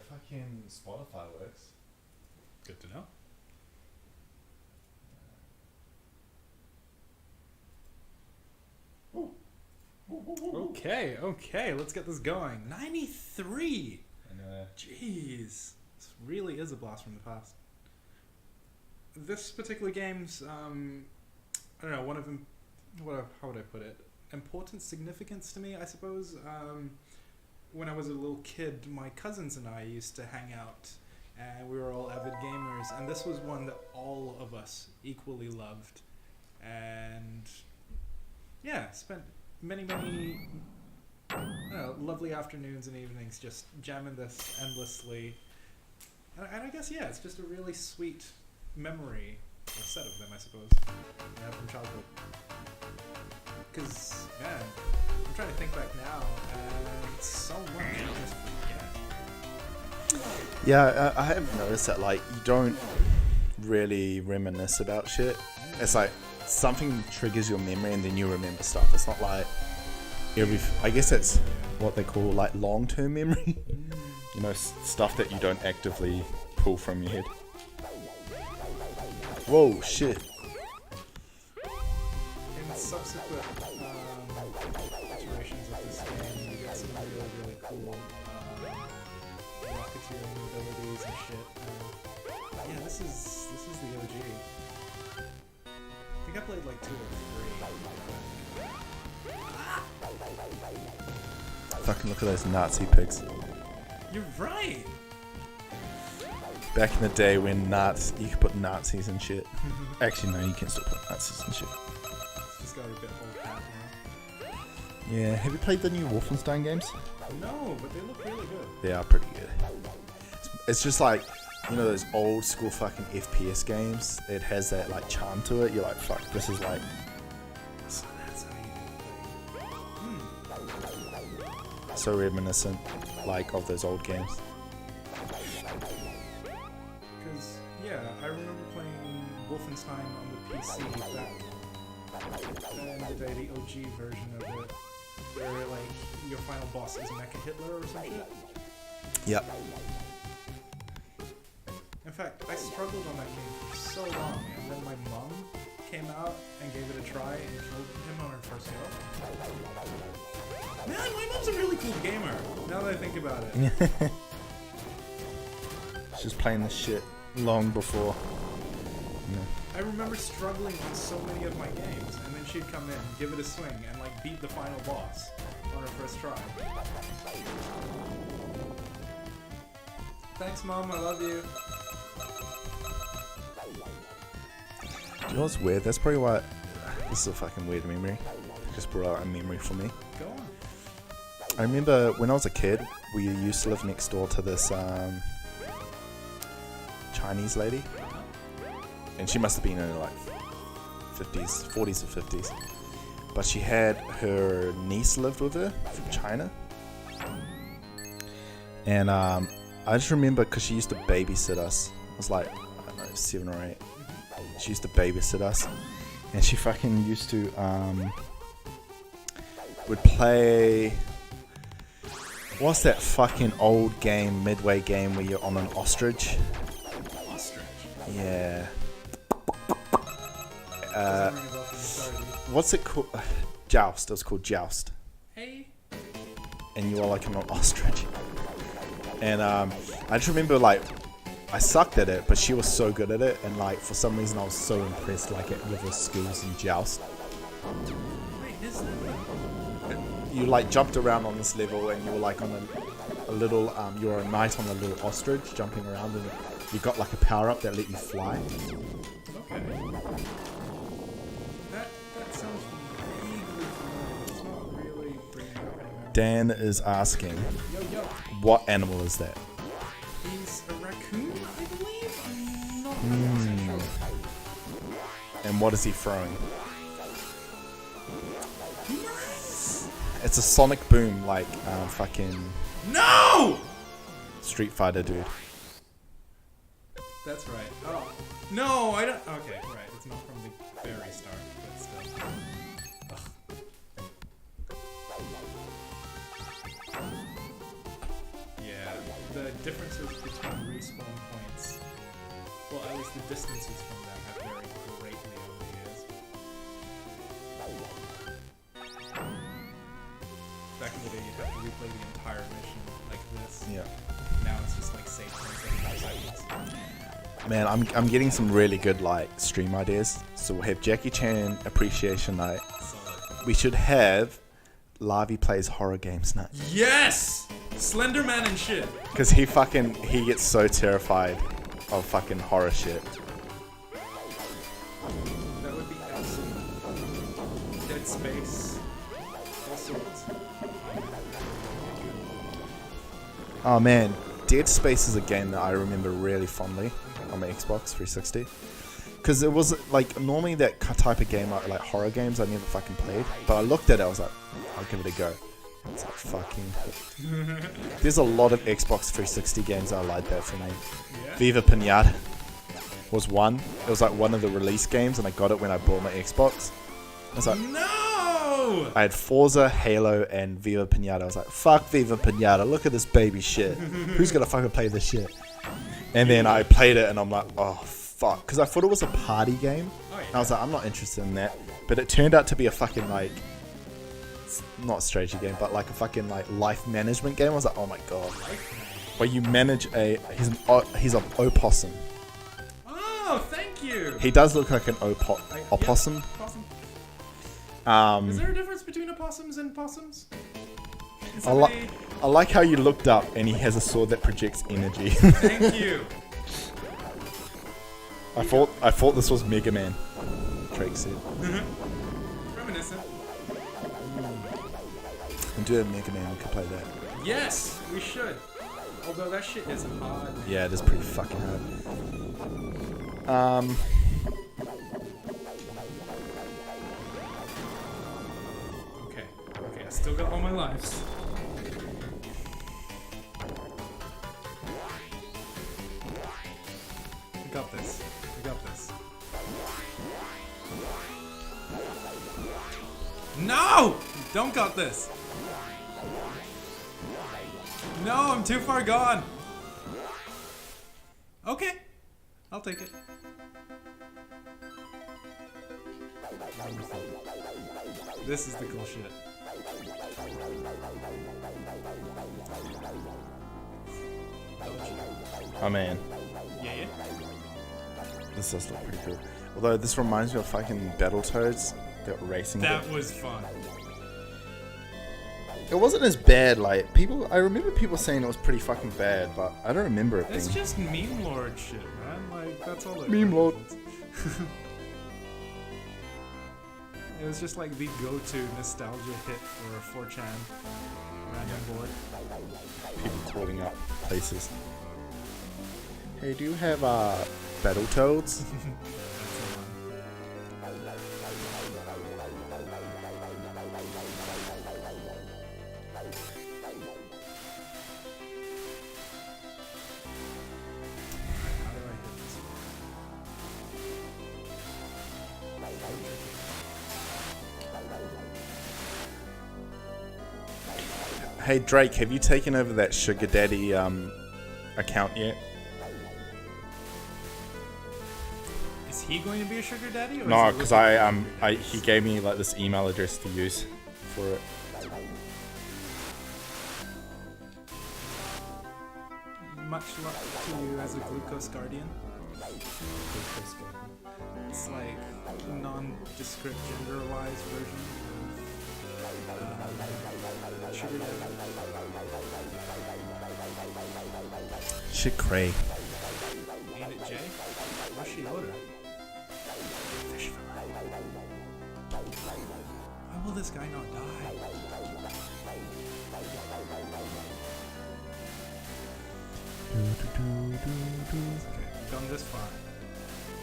fucking Spotify works. Good to know. Okay, let's get this going. 93! Jeez. This really is a blast from the past. This particular game's, I don't know, one of them, how would I put it? Important significance to me, I suppose. When I was a little kid, my cousins and I used to hang out, and we were all avid gamers, and this was one that all of us equally loved. And yeah, spent many I don't know, lovely afternoons and evenings just jamming this endlessly. And I guess, yeah, it's just a really sweet memory, or set of them, I suppose, yeah, from childhood. Because, man, I'm trying to think back now, and so much I just forget. Yeah, I have noticed that, like, you don't really reminisce about shit. It's like something triggers your memory and then you remember stuff. It's not like I guess that's what they call like long-term memory. You know, stuff that you don't actively pull from your head. Whoa, shit. In subsequent iterations of this game, you get some really cool rocketeering abilities and shit. Yeah, this is the OG. I think I played like 2 or 3. Fucking look at those Nazi pigs. You're right! Back in the day when you could put Nazis and shit. Actually, no, you can still put Nazis and shit. It's just got a bit old hat now. Yeah, have you played the new Wolfenstein games? No, but they look really good. They are pretty good. It's just like, you know, those old school fucking FPS games. It has that like charm to it. You're like, fuck, this is like. So that's how you do it. So reminiscent, like, of those old games. Because, yeah, I remember playing Wolfenstein on the PC back in the day, the OG version of it, where, like, your final boss is Mecha Hitler or something. Yep. In fact, I struggled on that game for so long, and then my mom came out and gave it a try and killed him on her first go. Man, my mom's a really cool gamer, now that I think about it. She's playing this shit long before. I remember struggling on so many of my games, and then she'd come in, give it a swing, and like beat the final boss on her first try. Thanks, Mom, I love you. You know what's weird? That's probably why. This is a fucking weird memory. Just brought out a memory for me. Go on. I remember when I was a kid, we used to live next door to this Chinese lady. And she must have been in her like 40s or 50s. But she had her niece lived with her from China. And I just remember because she used to babysit us. I was like, I don't know, 7 or 8. She used to babysit us. And she fucking used to, would play, what's that fucking old game, Midway game where you're on an ostrich? Ostrich? Yeah. What's What's it called? Joust. It was called Joust. Hey. And you are like an ostrich. And I just remember like I sucked at it, but she was so good at it, and like for some reason I was so impressed like with her skills in Joust. Wait, is that You like jumped around on this level, and you were like on a little you were a knight on a little ostrich jumping around, and you got like a power up that let you fly. Okay. That sounds vaguely familiar. It's not really bringing it up anymore. Dan is asking, Yo. what animal is that? He's a raccoon, I believe? I'm not 100% sure. And what is he throwing? It's a sonic boom, like fucking No! Street Fighter dude. That's right. Oh. No, I don't. Okay, right. It's not from the very start, but still. Ugh. Yeah. The differences between respawn points, well, at least the distances from them have varied greatly over the years. Back in the day, you'd have to replay the entire mission like this. Yeah. Now it's just like save 27 seconds. Man, I'm getting some really good like stream ideas. So we'll have Jackie Chan Appreciation Night. Solid. We should have Lavi plays horror games night. Yes! Slenderman and shit. Because he gets so terrified of fucking horror shit. That would be excellent. Dead Space. All sorts. Oh man, Dead Space is a game that I remember really fondly on my Xbox 360. Because it was like normally that type of game, like horror games, I never fucking played. But I looked at it, I was like, I'll give it a go. It's like fucking. There's a lot of Xbox 360 games that are like that for me. Yeah? Viva Pinata was one. It was like one of the release games, and I got it when I bought my Xbox. I was like, No! I had Forza, Halo, and Viva Pinata. I was like, fuck Viva Pinata, look at this baby shit. Who's gonna fucking play this shit? And then I played it, and I'm like, oh fuck. Because I thought it was a party game. Oh, yeah. And I was like, I'm not interested in that. But it turned out to be a fucking like, not strategy game, but like a fucking like life management game. I was like, oh my god. Where you manage he's an opossum. Oh, thank you! He does look like an opossum. Yeah, is there a difference between opossums and possums? Is I, it li- I like how you looked up and he has a sword that projects energy. Thank you. I thought this was Mega Man. Drake said. Reminiscent. And do a Mega Man, we could play that. Yes, we should. Although that shit is hard. Yeah, it is pretty fucking hard. Okay, I still got all my lives. I got this. No! Don't got this. No, I'm too far gone. Okay, I'll take it. This is the cool shit. Oh man, Yeah. this does look pretty cool. Although this reminds me of fucking Battletoads, that racing game. That was fun. It wasn't as bad, like, I remember people saying it was pretty fucking bad, but I don't remember it being. It's just meme lord shit, man. Like, that's all it Meme lord. It was just like the go-to nostalgia hit for a 4chan random board. People calling up places. Hey, do you have, Battletoads? That's the one. How do I hit this one? Hey, Drake, have you taken over that Sugar Daddy, account yet? Is he going to be a sugar daddy? Or No, is it because looking- he gave me, like, this email address to use for it. Much luck to you as a glucose guardian. It's like a nondescript gender-wise version of sugar daddy. Shit, cray. Ain't it Jay? What's she order? Fish fillet. Why will this guy not die? Okay, we've gone this far.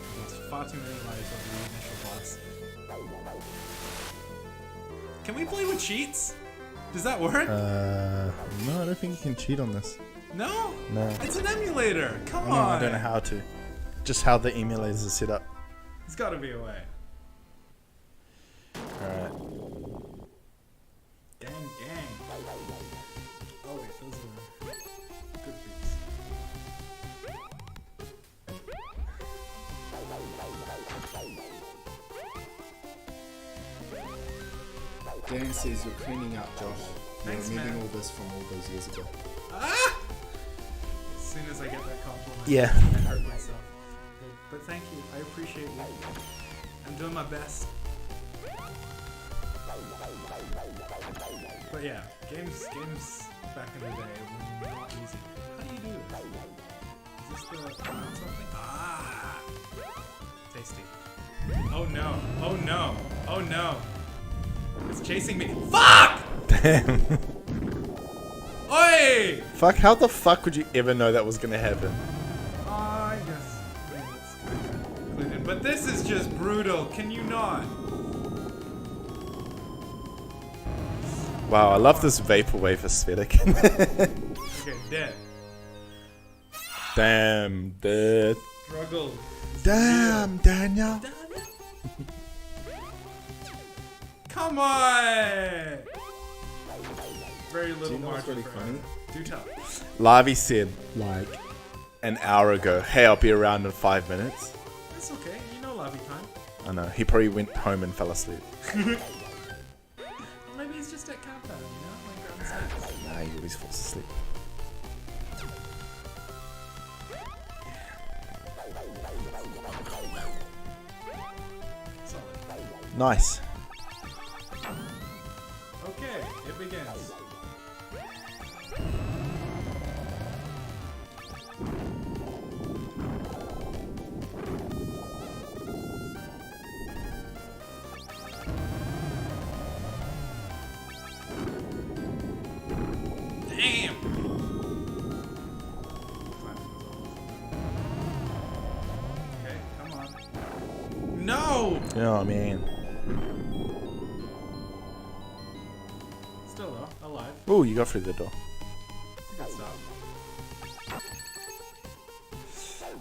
We've lost far too many lives over the initial boss. Can we play with cheats? Does that work? No, I don't think you can cheat on this. No? No. It's an emulator! Come No, on! I don't know how to. Just how the emulators are set up. There's gotta be a way. Alright. Gang, gang. Oh wait, those are good beats. Dan says you're cleaning up, Josh. Thanks, you're remembering man. all this from all those years ago. As soon as I get that compliment, Yeah. I hurt myself. But thank you. I appreciate you. I'm doing my best. But yeah, games back in the day were not easy. How do you do this? Is this the something? Ah! Tasty. Oh no. Oh no. Oh no. It's chasing me. Fuck! Damn. Oi! Fuck, how the fuck would you ever know that was gonna happen? I guess it's kind of included. But this is just brutal. Can you not? Wow, I love this vaporwave aesthetic. Okay, dead. Damn, dude. Struggle. Damn, Daniel. Come on! Very little Do you know what's margin really for funny? error. Do tell. Lavi said, like, an hour ago, hey, I'll be around in 5 minutes. That's okay. You know Lavi time. I know, he probably went home and fell asleep. Maybe he's just at camp time, you know? Like grabbing snacks. Nah, he always falls asleep. Solid. Nice. Okay, it begins. Damn! Okay, come on. No! Oh, man. Still though, alive. Oh, you got through the door. Good stuff.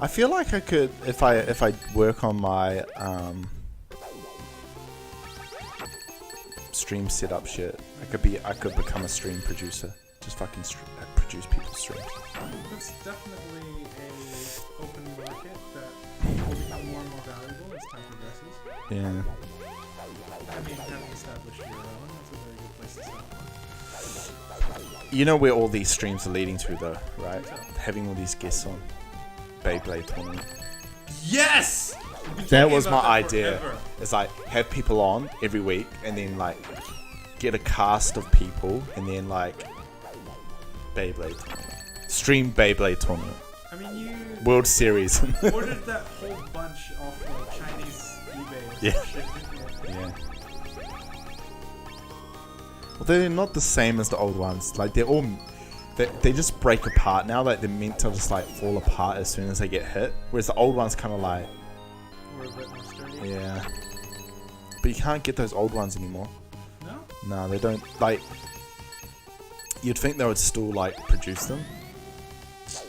I feel like I could, if I work on my stream setup shit, I could become a stream producer. Just fucking produce people's streams. That's definitely a open market that will become more and more valuable as time progresses. Yeah. I mean, having established your own, that's a very good place to start. You know where all these streams are leading to, though, right? Having all these guests on Beyblade tournament. Yes! That was my idea. It's like have people on every week, and then like get a cast of people, and then like Beyblade tournament. Stream Beyblade tournament. I mean, you World Series. ordered that whole bunch off like Chinese eBay or some Yeah. shit. Yeah. Well, they're not the same as the old ones. Like they're all, they just break apart now. Like they're meant to just like fall apart as soon as they get hit. Whereas the old ones kind of like, We're a bit more sturdy. yeah. But you can't get those old ones anymore. No? No, they don't. Like, you'd think they would still like produce them,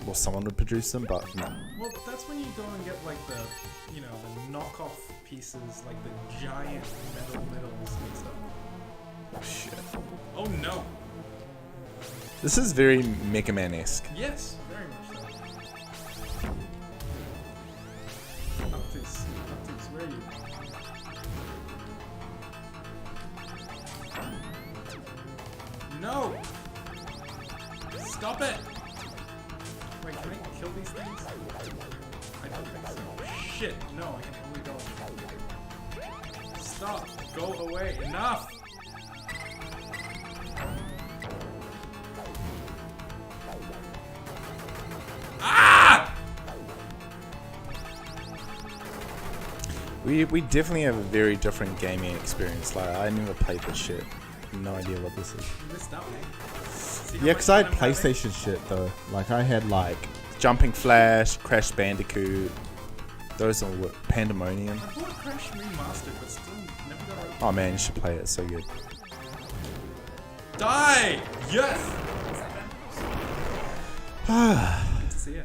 or someone would produce them, but no. Well, that's when you go and get like the, you know, the knockoff pieces, like the giant metal middles and stuff. Oh shit. Oh no! This is very Mega Man-esque. Yes, very much so. Uptis, where are you? No! Stop it! Wait, can I kill these things? I don't think so. Shit, no, I can only go. Stop! Go away! Enough! Ah! We definitely have a very different gaming experience. Like, I never played this shit. No idea what this is. You missed out, man. See how Yeah, much because I had fun I'm having? PlayStation shit though. Like I had like Jumping Flash, Crash Bandicoot. Those all were Pandemonium. I bought Crash Remastered, but still never got around. Oh man, you should play it. It's so good. Die! Yes! Good to see you.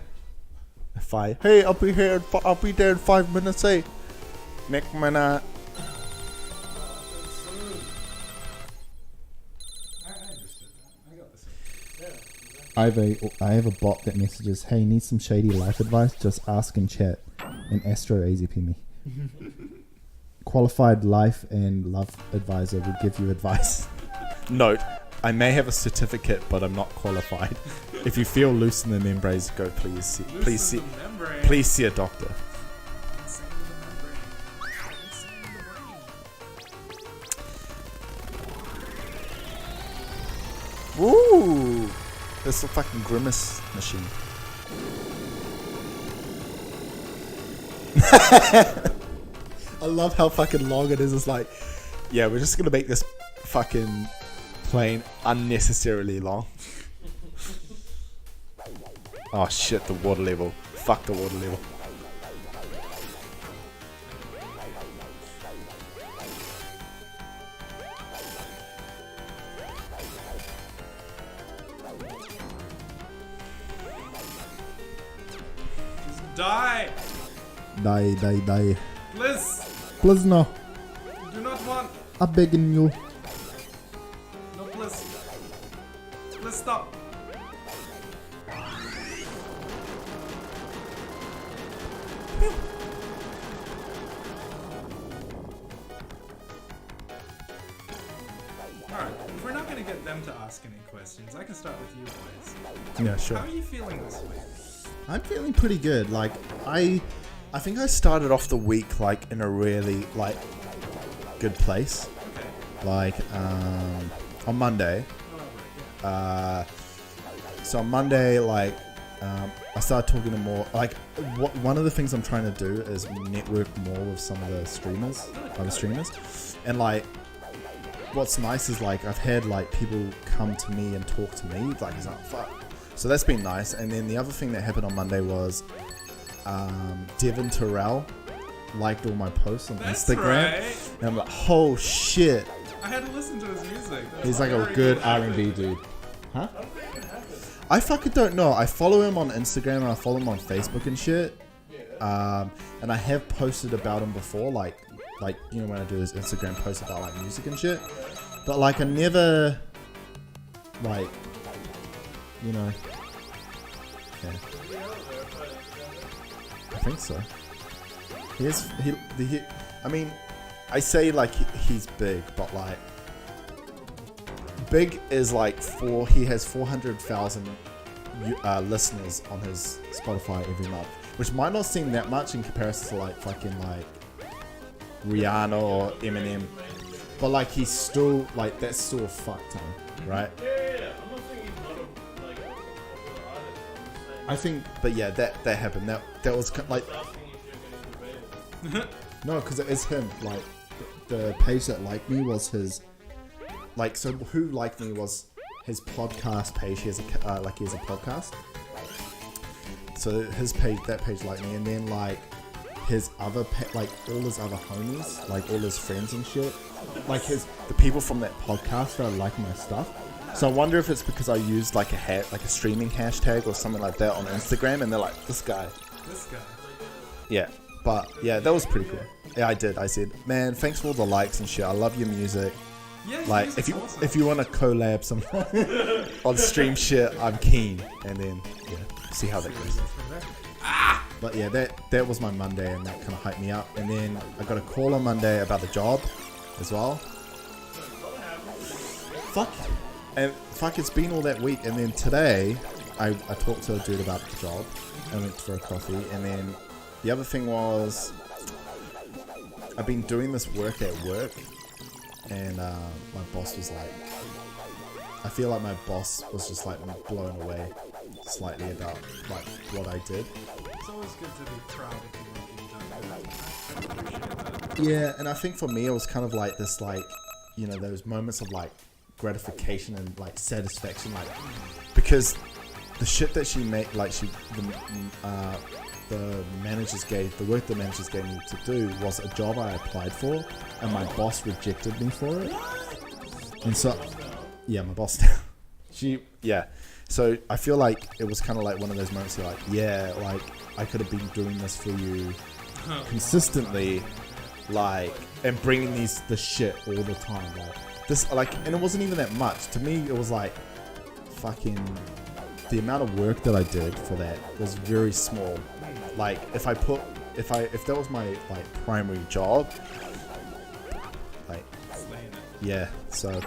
Hey, I'll be here. I'll be there in 5 minutes. Hey, next minute. I understood that. I got this. I have a bot that messages, "Hey, need some shady life advice? Just ask in chat." and ASTROAZP me. Qualified life and love advisor will give you advice. Note, I may have a certificate, but I'm not qualified. If you feel loose in the membranes, go please see a doctor. Ooh, this is a fucking grimace machine. I love how fucking long it is. It's like, yeah, we're just gonna make this fucking plane unnecessarily long. Oh shit, the water level. Fuck the water level. Die! Die. Bliss! Please no. Do not want. I'm begging you. No bliss. Bliss, stop. Alright, if we're not gonna get them to ask any questions, I can start with you boys. Yeah, sure. How are you feeling this week? I'm feeling pretty good. Like, I think I started off the week like in a really like good place. Okay. Like on Monday. So on Monday, like I started talking to more. Like one of the things I'm trying to do is network more with some of the streamers, other streamers, and like. What's nice is like I've had like people come to me and talk to me like it's like fuck. So that's been nice. And then the other thing that happened on Monday was Devin Terrell liked all my posts on That's Instagram. right. And I'm like, oh shit. I had to listen to his music. That's he's like a very good R&B dude. Huh? I fucking don't know. I follow him on Instagram and I follow him on Facebook and shit. And I have posted about him before, like you know when I do his Instagram posts about like music and shit. But like I never like you know yeah. I think so. He I mean I say like he's big, but like big is like he has 400,000 listeners on his Spotify every month, which might not seem that much in comparison to like fucking like Rihanna or Eminem, but like he's still like that's still a fuck ton, right? Yeah. I'm not saying he's not a like a popular artist. I'm just saying. I think, but yeah, that happened. That was like Asking if you're getting debated. no, because it is him. Like the page that liked me was his. Like so, who liked me was his podcast page. He has a podcast. So that page liked me, and then like his other like all his other homies, like all his friends and shit, like the people from that podcast that like my stuff. So I wonder if it's because I used like a streaming hashtag or something like that on Instagram, and they're like, this guy. Yeah, but yeah, that was pretty cool. Yeah, I did. I said, man, thanks for all the likes and shit. I love your music. Yeah, Like if you want to collab some on stream shit, I'm keen. And then yeah, see how that goes. But yeah, that was my Monday, and that kind of hyped me up. And then I got a call on Monday about the job as well. Fuck, it's been all that week. And then today, I talked to a dude about the job. I went for a coffee. And then the other thing was, I've been doing this work at work. And my boss was like, I feel like my boss was just like blown away slightly about like what I did. It's always good to be proud of the work you've done. Yeah, and I think for me it was kind of like this, like, you know, those moments of like gratification and like satisfaction, like because the shit that she made, like the work the managers gave me to do was a job I applied for, and my boss rejected me for it. And so, yeah, my boss. So I feel like it was kind of like one of those moments. You're like, yeah, like I could have been doing this for you consistently, like, and bringing the shit all the time, like this, like, and it wasn't even that much to me. It was like fucking the amount of work that I did for that was very small. Like if I put if that was my like primary job, like Slaying it. yeah, so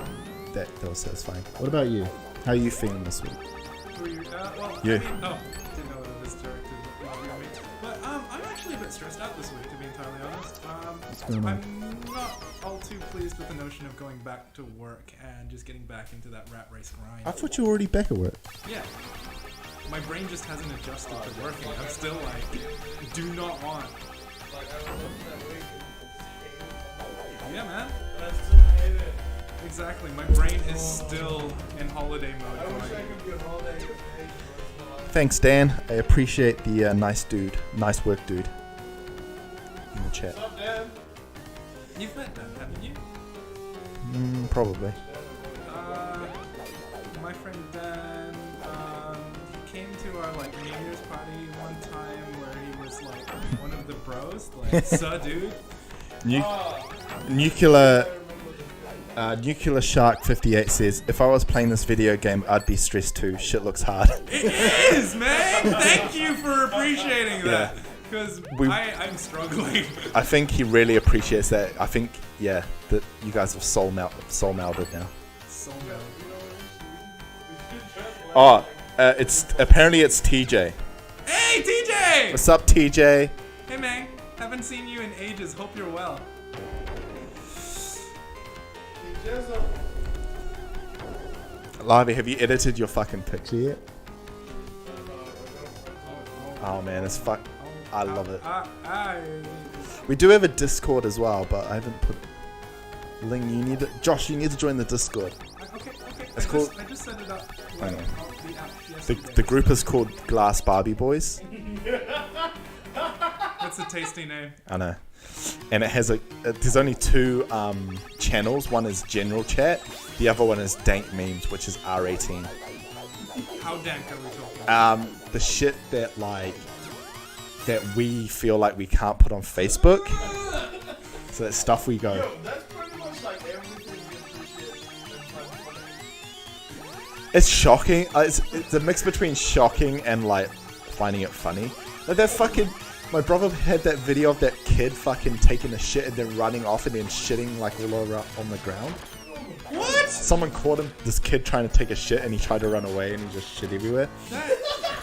that was satisfying. What about you? How are you feeling this week? Who are you? Well, You. I mean, oh, didn't know that this directed not me. But I'm actually a bit stressed out this week, to be entirely honest. What's going on? I'm not all too pleased with the notion of going back to work and just getting back into that rat race grind. I thought you were already back at work. Yeah. My brain just hasn't adjusted to working. I'm still like, do not want. Yeah, man. And I still hate it. Exactly. My brain is still in holiday mode. I wish I going. could be on holiday and get paid for it. Thanks, Dan. I appreciate the nice work, dude. In the chat. What's up, Dan? You've met Dan, haven't you? Probably. My friend Dan he came to our like New Year's party one time where he was like one of the bros, like, "Suh, dude." Nuclear Shark 58 says, if I was playing this video game, I'd be stressed too. Shit looks hard. It is, man. Thank you for appreciating that, Yeah. because We- I'm struggling. I think he really appreciates that. I think, yeah, that you guys have soul melded now. So bad. Oh, it's TJ. Hey, TJ! What's up, TJ? Hey, man. Haven't seen you in ages. Hope you're well. Lively, have you edited your fucking picture yet? Oh man, it's fuck. I love it. We do have a Discord as well, but I haven't put. Ling, Josh, you need to join the Discord. Okay. It's called- I just set it up. I know. The app yesterday. The group is called Glass Barbie Boys. What's the tasty name? I know. And it has there's only two channels. One is general chat. The other one is dank memes, which is R18. How dank are we talking? The shit that we feel like we can't put on Facebook. So that stuff we go. Yo, that's pretty much like everything we appreciate. That's like funny. It's shocking. It's a mix between shocking and like finding it funny. Like that fucking. My brother had that video of that kid fucking taking a shit and then running off and then shitting like all around on the ground. What? Someone caught him. This kid trying to take a shit and he tried to run away and he just shit everywhere.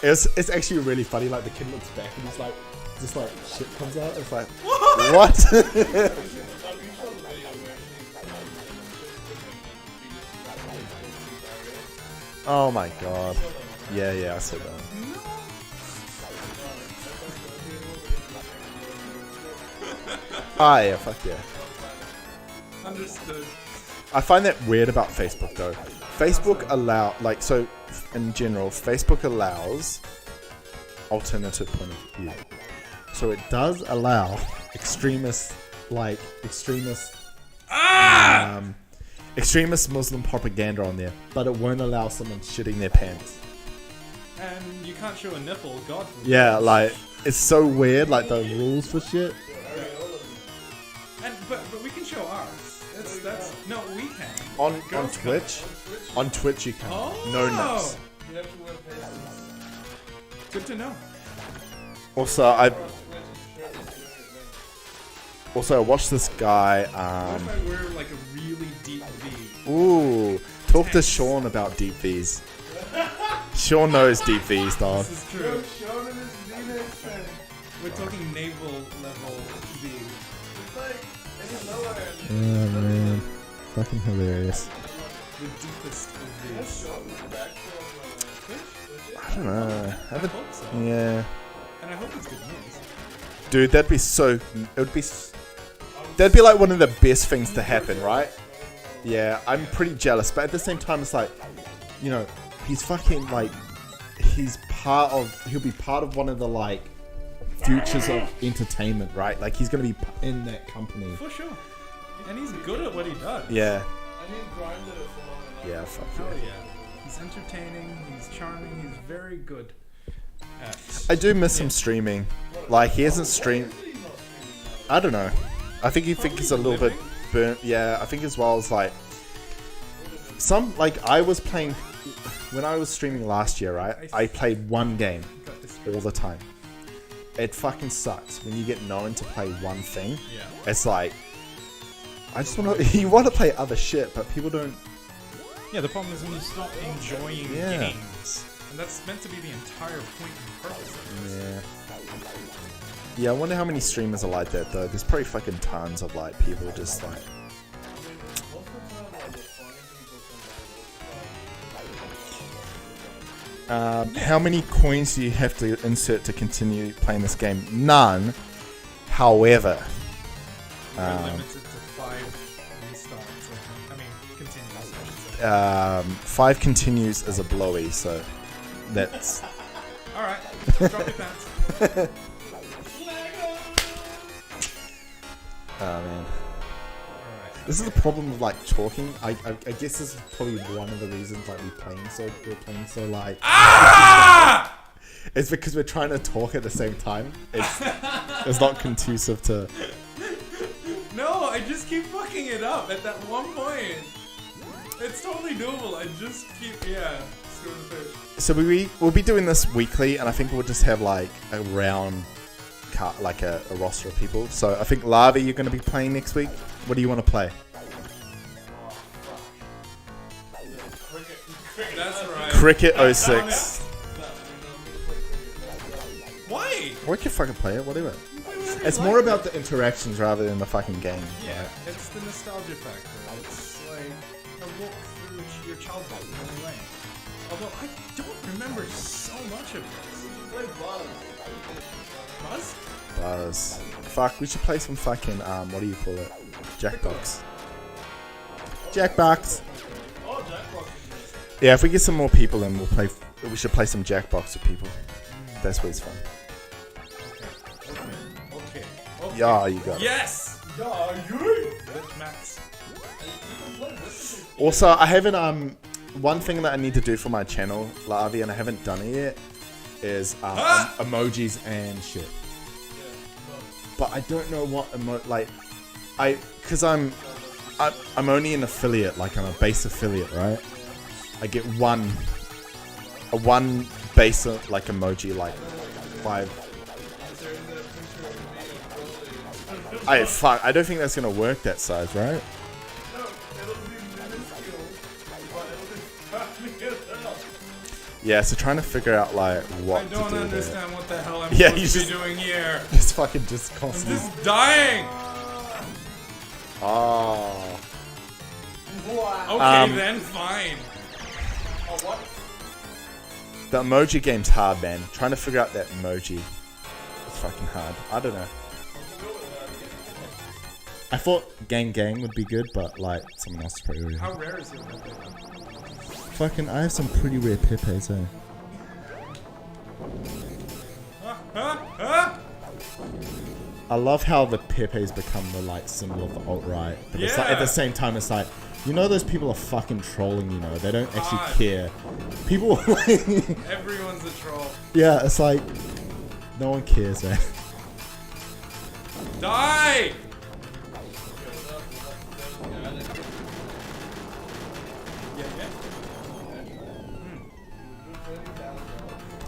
It's actually really funny. Like the kid looks back and he's like, just like shit comes out. It's like what? Oh my god. Yeah, I said that. Ah, yeah, fuck yeah. Understood. I find that weird about Facebook though. Facebook in general, Facebook allows alternative point of view. So it does allow extremist Muslim propaganda on there, but it won't allow someone shitting their pants. And you can't show a nipple, God forbid. Yeah, like it's so weird, like the rules for shit. And but we can show ours. No, we can. On Girls Twitch, on Twitch you can. Oh. No nips. You have to wear pants. Good to know. Also, I watched this guy. What if I wear like a really deep V? Ooh, talk to Sean about deep V's. Sean knows deep V's, dog. This is true. Sean and his V-neck thing. We're talking navel level V. It's like any lower end. Oh man, fucking hilarious. The deepest of V's. I don't know. I hope so. Yeah, And I hope it's good news. dude, that'd be so. That'd be like one of the best things to happen, right? Yeah, I'm pretty jealous, but at the same time, it's like, you know, he's fucking like, he'll be part of one of the like futures of entertainment, right? Like he's gonna be in that company. For sure. And he's good at what he does. Yeah, And he grinded it for long enough. yeah, fuck Hell yeah. yeah. He's entertaining, he's charming, he's very good at. I do miss him streaming. Like he hasn't streamed. I don't know. I think he's a little bit burnt. Yeah, I think as well as like I was playing when I was streaming last year, right? I played one game Got this. all the time, it fucking sucks when you get known to play one thing. Yeah. It's like, I just want to. You want to play other shit, but people don't. Yeah, the problem is when you stop enjoying Yeah. games. And that's meant to be the entire point and purpose of this. Yeah. Yeah, I wonder how many streamers are like that though. There's probably fucking tons of like people just like. How many coins do you have to insert to continue playing this game? None. However, We're limited to 5 restarts. I mean, continues. I should say. 5 continues as a blowy, so that's. Alright, drop your pants. Oh man. Alright. This is the problem with like talking. I guess this is probably one of the reasons like we're playing so like. Ah! It's because we're trying to talk at the same time. It's not conducive to. No, I just keep fucking it up at that one point. It's totally doable. I just keep, screw the fish. So we'll be doing this weekly, and I think we'll just have like a round, like a roster of people. So I think Larvae, you're going to be playing next week. What do you want to play? That's right. Cricket 06. Why? Or we can fucking play it, whatever. It's more about the interactions rather than the fucking game. Yeah, it's the nostalgia factor. It's like a walk through your childhood in any way. Although I don't remember so much of this. Buzz? Buzz. Fuck, we should play some fucking, what do you call it? Jackbox. Jackbox. Oh, Jackbox. Yeah, if we get some more people in, we should play some Jackbox with people. That's where it's fun. Okay. Yeah, you got it. Yes! Yeah, you. With Max. Also, I haven't, one thing that I need to do for my channel, Larvae, and I haven't done it yet, is emojis and shit. But I don't know what because I'm only an affiliate, like I'm a base affiliate, right? I get one base like emoji, like 5. I don't think that's gonna work that size, right? No, it'll be minuscule, but it'll be Yeah, so trying to figure out like what I to don't do understand what the hell I'm Yeah, supposed you to be doing here. there. Just fucking just I'm constantly. just dying! Oh. Okay, then fine. Oh, what? The emoji game's hard, man. Trying to figure out that emoji is fucking hard. I don't know. I thought Gang Gang would be good, but like someone else is probably really. How rare is it? Fucking, I have some pretty rare Pepes, eh? I love how the Pepe's become the like symbol of the alt-right, but it's like at the same time it's like, you know, those people are fucking trolling, you know, they don't actually care. People Everyone's a troll. yeah, it's like no one cares, man. Die!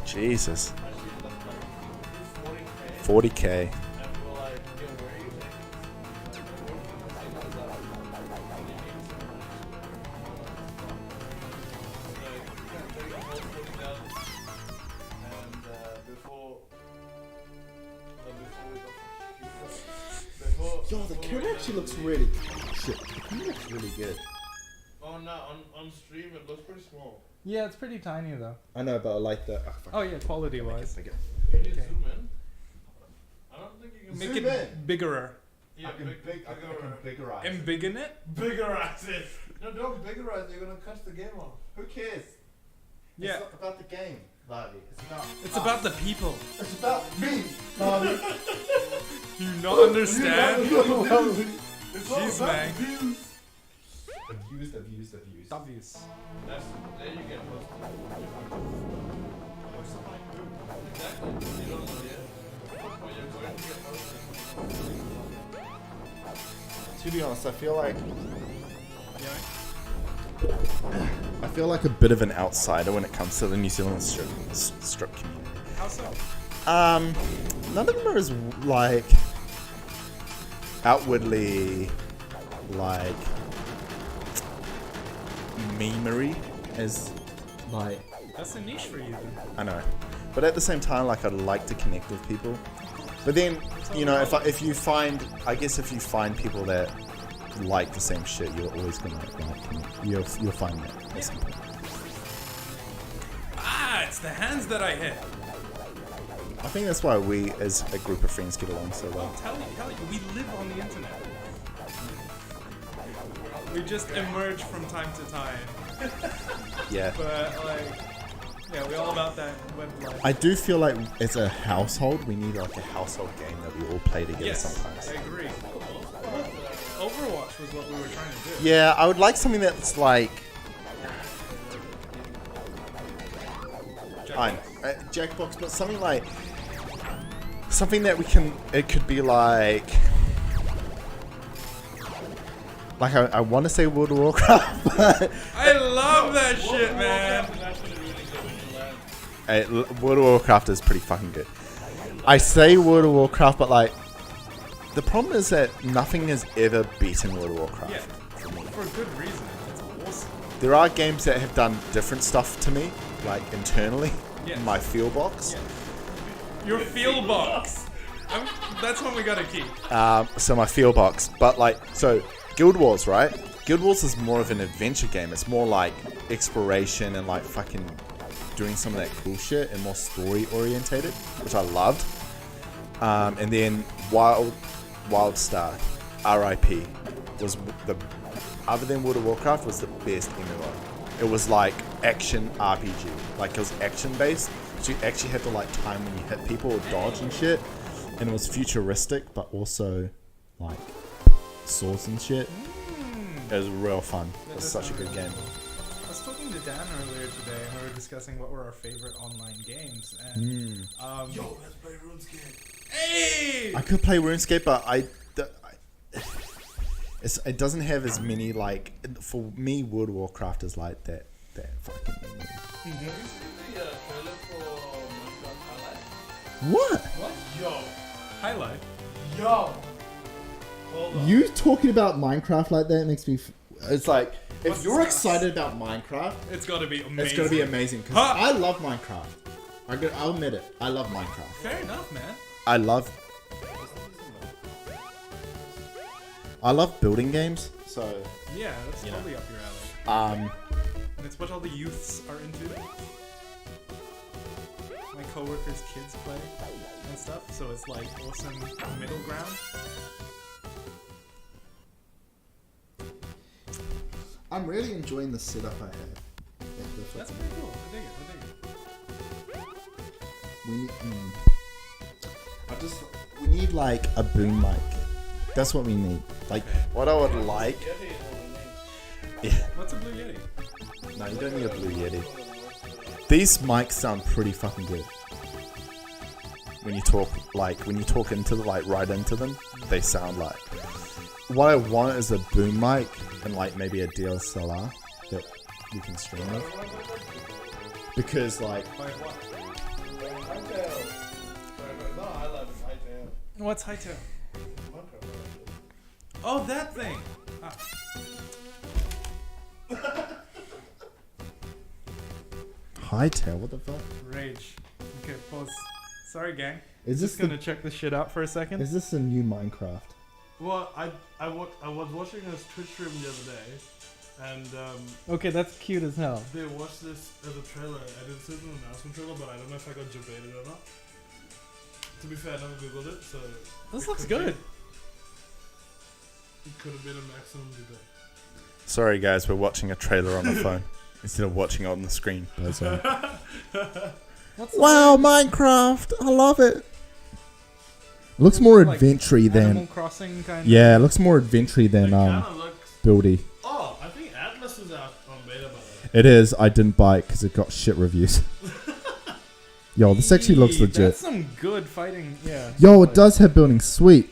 Jesus. 40k. Yo, the camera actually looks really shit. The camera looks really good. Oh no, on stream it looks pretty small. Yeah, it's pretty tiny though. I know, but I like the. Oh yeah, quality wise. Can you Okay. zoom in? I don't think you can Make zoom it biggerer. Yeah, biggerize. Embiggen it? biggerize it. No, don't biggerize it. You're gonna cut the game off. Who cares? Yeah. It's not about the game, Larvae. It's about the people. It's about me. Do you not understand? It's all Jeez, about man. views. Abused. Obvious. That's there you get most. Exactly. You don't know yet. When you're going to get most. To be honest, I feel like Yeah. a bit of an outsider when it comes to the New Zealand strip community. How so? None of them are as like outwardly like memery as like That's a niche for you then. I know, but at the same time, like I'd like to connect with people. But then, you know, if you find people that like the same shit, you're always gonna like connect. You'll find that at some point. Ah, it's the hands that I hit. I think that's why we, as a group of friends, get along so well. Tell you, we live on the internet. We just emerge from time to time. Yeah. But like, yeah, we're all about that web life. I do feel like as a household, we need like a household game that we all play together Yes, sometimes. I agree. Overwatch was what we were trying to do. Yeah, I would like something that's like Jackbox, but something that we can. It could be like I want to say World of Warcraft, but I love that shit, man. World of Warcraft is pretty fucking good. I say World of Warcraft, but like the problem is that nothing has ever beaten World of Warcraft. Yeah, for good reason. It's awesome. There are games that have done different stuff to me, like internally, Yes. in my feel box. Yeah. Your feel box. That's one we gotta keep. So my feel box, but like, so Guild Wars, right? Guild Wars is more of an adventure game. It's more like exploration and like fucking doing some of that cool shit and more story orientated, which I loved. And then Wildstar, RIP, was the, other than World of Warcraft, was the best MMO. It was like action RPG, like it was action based. So you actually had to like time when you hit people or dodge and shit. And it was futuristic, but also like swords and shit. It was real fun. It was such a good game. I was talking to Dan earlier today, and we were discussing what were our favorite online games. And Yo, let's play RuneScape. hey, I could play RuneScape, but it doesn't have as many like. For me, World of Warcraft is like that fucking. Have you seen the trailer for Minecraft Highlight? What? What? Yo. highlight. Yo. Hold on. You talking about Minecraft like that makes me. It's like if What's you're this? excited about Minecraft, It's gotta be amazing. it's gonna be amazing because Huh? I love Minecraft. I'll admit it. I love Minecraft. Fair enough, man. I love building games. So Yeah, that's You know. totally up your alley. um, And it's what all the youths are into. My coworkers' kids play and stuff, so it's like awesome middle ground. I'm really enjoying the setup I have. That's pretty cool. I dig it. We need like a boom mic. that's what we need. Like what I would like. Yeah. What's a Blue Yeti? No, you don't need a Blue Yeti. These mics sound pretty fucking good. When you talk into the like right into them, they sound like. What I want is a boom mic and like maybe a DSLR that you can stream with. Because like By what? Hightail. No, Highlight is Hightail. What's Hightail? Minecraft. Oh, that thing! Ah. Hightail, what the fuck? Rage. Okay, pause. Sorry, gang. Is Just this gonna check this shit out for a second. is this a new Minecraft? Well, I was watching this Twitch stream the other day, and Okay, that's cute as hell. they watched this as a trailer. I didn't see it in an announcement trailer, but I don't know if I got debated or not. To be fair, I never googled it, so This it looks could good. It could have been a maximum debate. Sorry guys, we're watching a trailer on the phone instead of watching it on the screen. What's Wow, Minecraft! I love it. Looks more Like adventure-y Animal than. Crossing kind Yeah, it looks more adventure-y It than kind of looks. buildy. Oh, I think Atlas is out on beta by the way. It is. I didn't buy it because it got shit reviews. Yo, this actually looks That's legit. some good fighting. Yeah. Yo, it does have building. Sweet.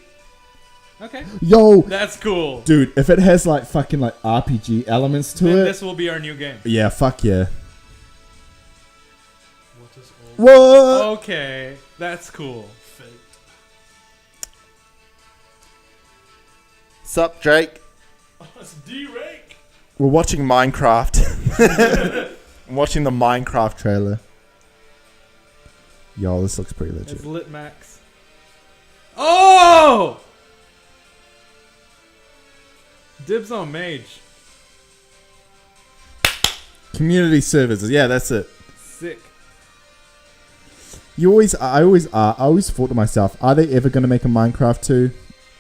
Okay. Yo, That's cool. dude, if it has like fucking like RPG elements to Then it, this will be our new game. yeah, fuck yeah. What is all? What? Okay. That's cool. Fake. Sup, Drake? Oh, it's D-Rake. We're watching Minecraft. I'm watching the Minecraft trailer. Yo, this looks pretty legit. It's lit max. Oh! Dibs on mage. Community services. Yeah, that's it. Sick. I always thought to myself, are they ever going to make a Minecraft 2?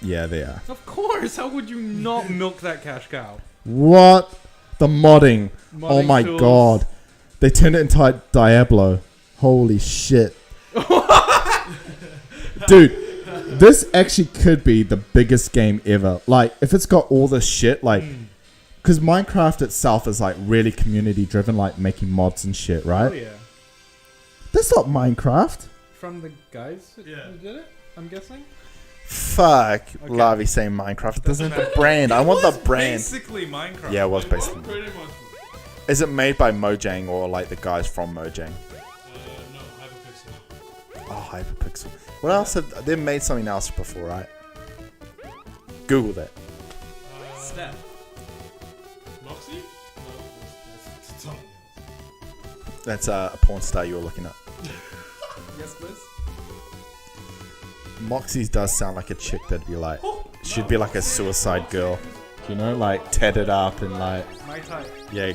Yeah, they are. Of course. How would you not milk that cash cow? What? The modding. Oh Modding my tools. god. They turned it into Diablo. Holy shit. Dude, this actually could be the biggest game ever. Like, if it's got all this shit, like, because Minecraft itself is like really community driven, like making mods and shit, right? Oh yeah. That's not Minecraft. From the guys who Yeah. did it, I'm guessing. Fuck. Okay. Lavi saying Minecraft. It doesn't have the brand. I want the brand. Basically Minecraft. Yeah, it was It was basically. pretty much. Is it made by Mojang or like the guys from Mojang? No, Hyperpixel. Oh, Hyperpixel. What else? They've made something else before, right? Google that. Steph. Moxie? No, that's something else. That's a porn star you were looking at. Yes, please. Moxie's does sound like a chick that'd be like, she'd be like a suicide girl. You know, like tatted up and like, My type. yeah,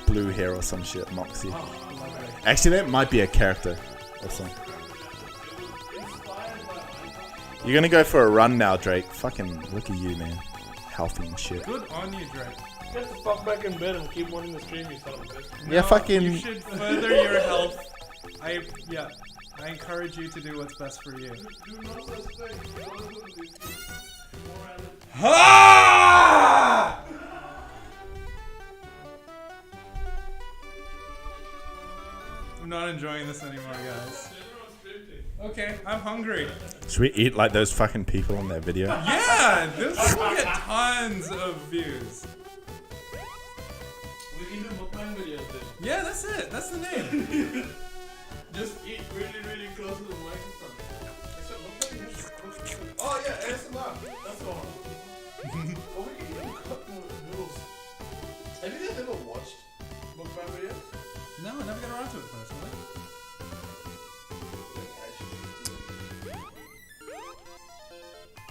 blue hair or some shit, Moxie. Oh, lovely. Actually, that might be a character or something. You're gonna go for a run now, Drake. Fucking look at you, man. Healthy and shit. Good on you, Drake. Get the fuck back in bed and keep wanting to stream, you son of a bitch. Yeah, fucking- You should further your health. I encourage you to do what's best for you. Do no such thing. Don't do these things. Ah! I'm not enjoying this anymore, guys. Okay, I'm hungry. Should we eat like those fucking people in that video? Yeah, this will get tons of views. We can do mukbang videos then. Yeah, that's it. That's the name. Just eat really, really close to the microphone. Except mukbang is oh yeah, ASMR. That's the one. Oh, we can even cut noodles. Have you guys ever watched mukbang videos? No, I never got around to it personally.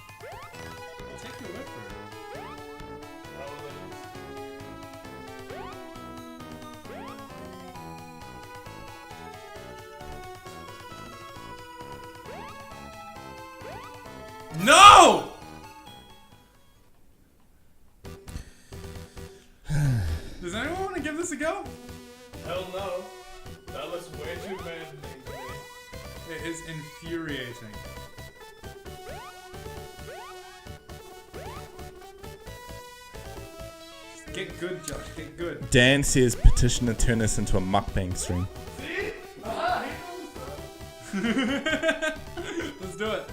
I'll take your word for it. No! Does anyone want to give this a go? Hell no. That looks way too maddening to me. It is infuriating. Just get good, Josh. Get good. Dan says petition to turn this into a mukbang stream. See? Ah, he knows that. Let's do it.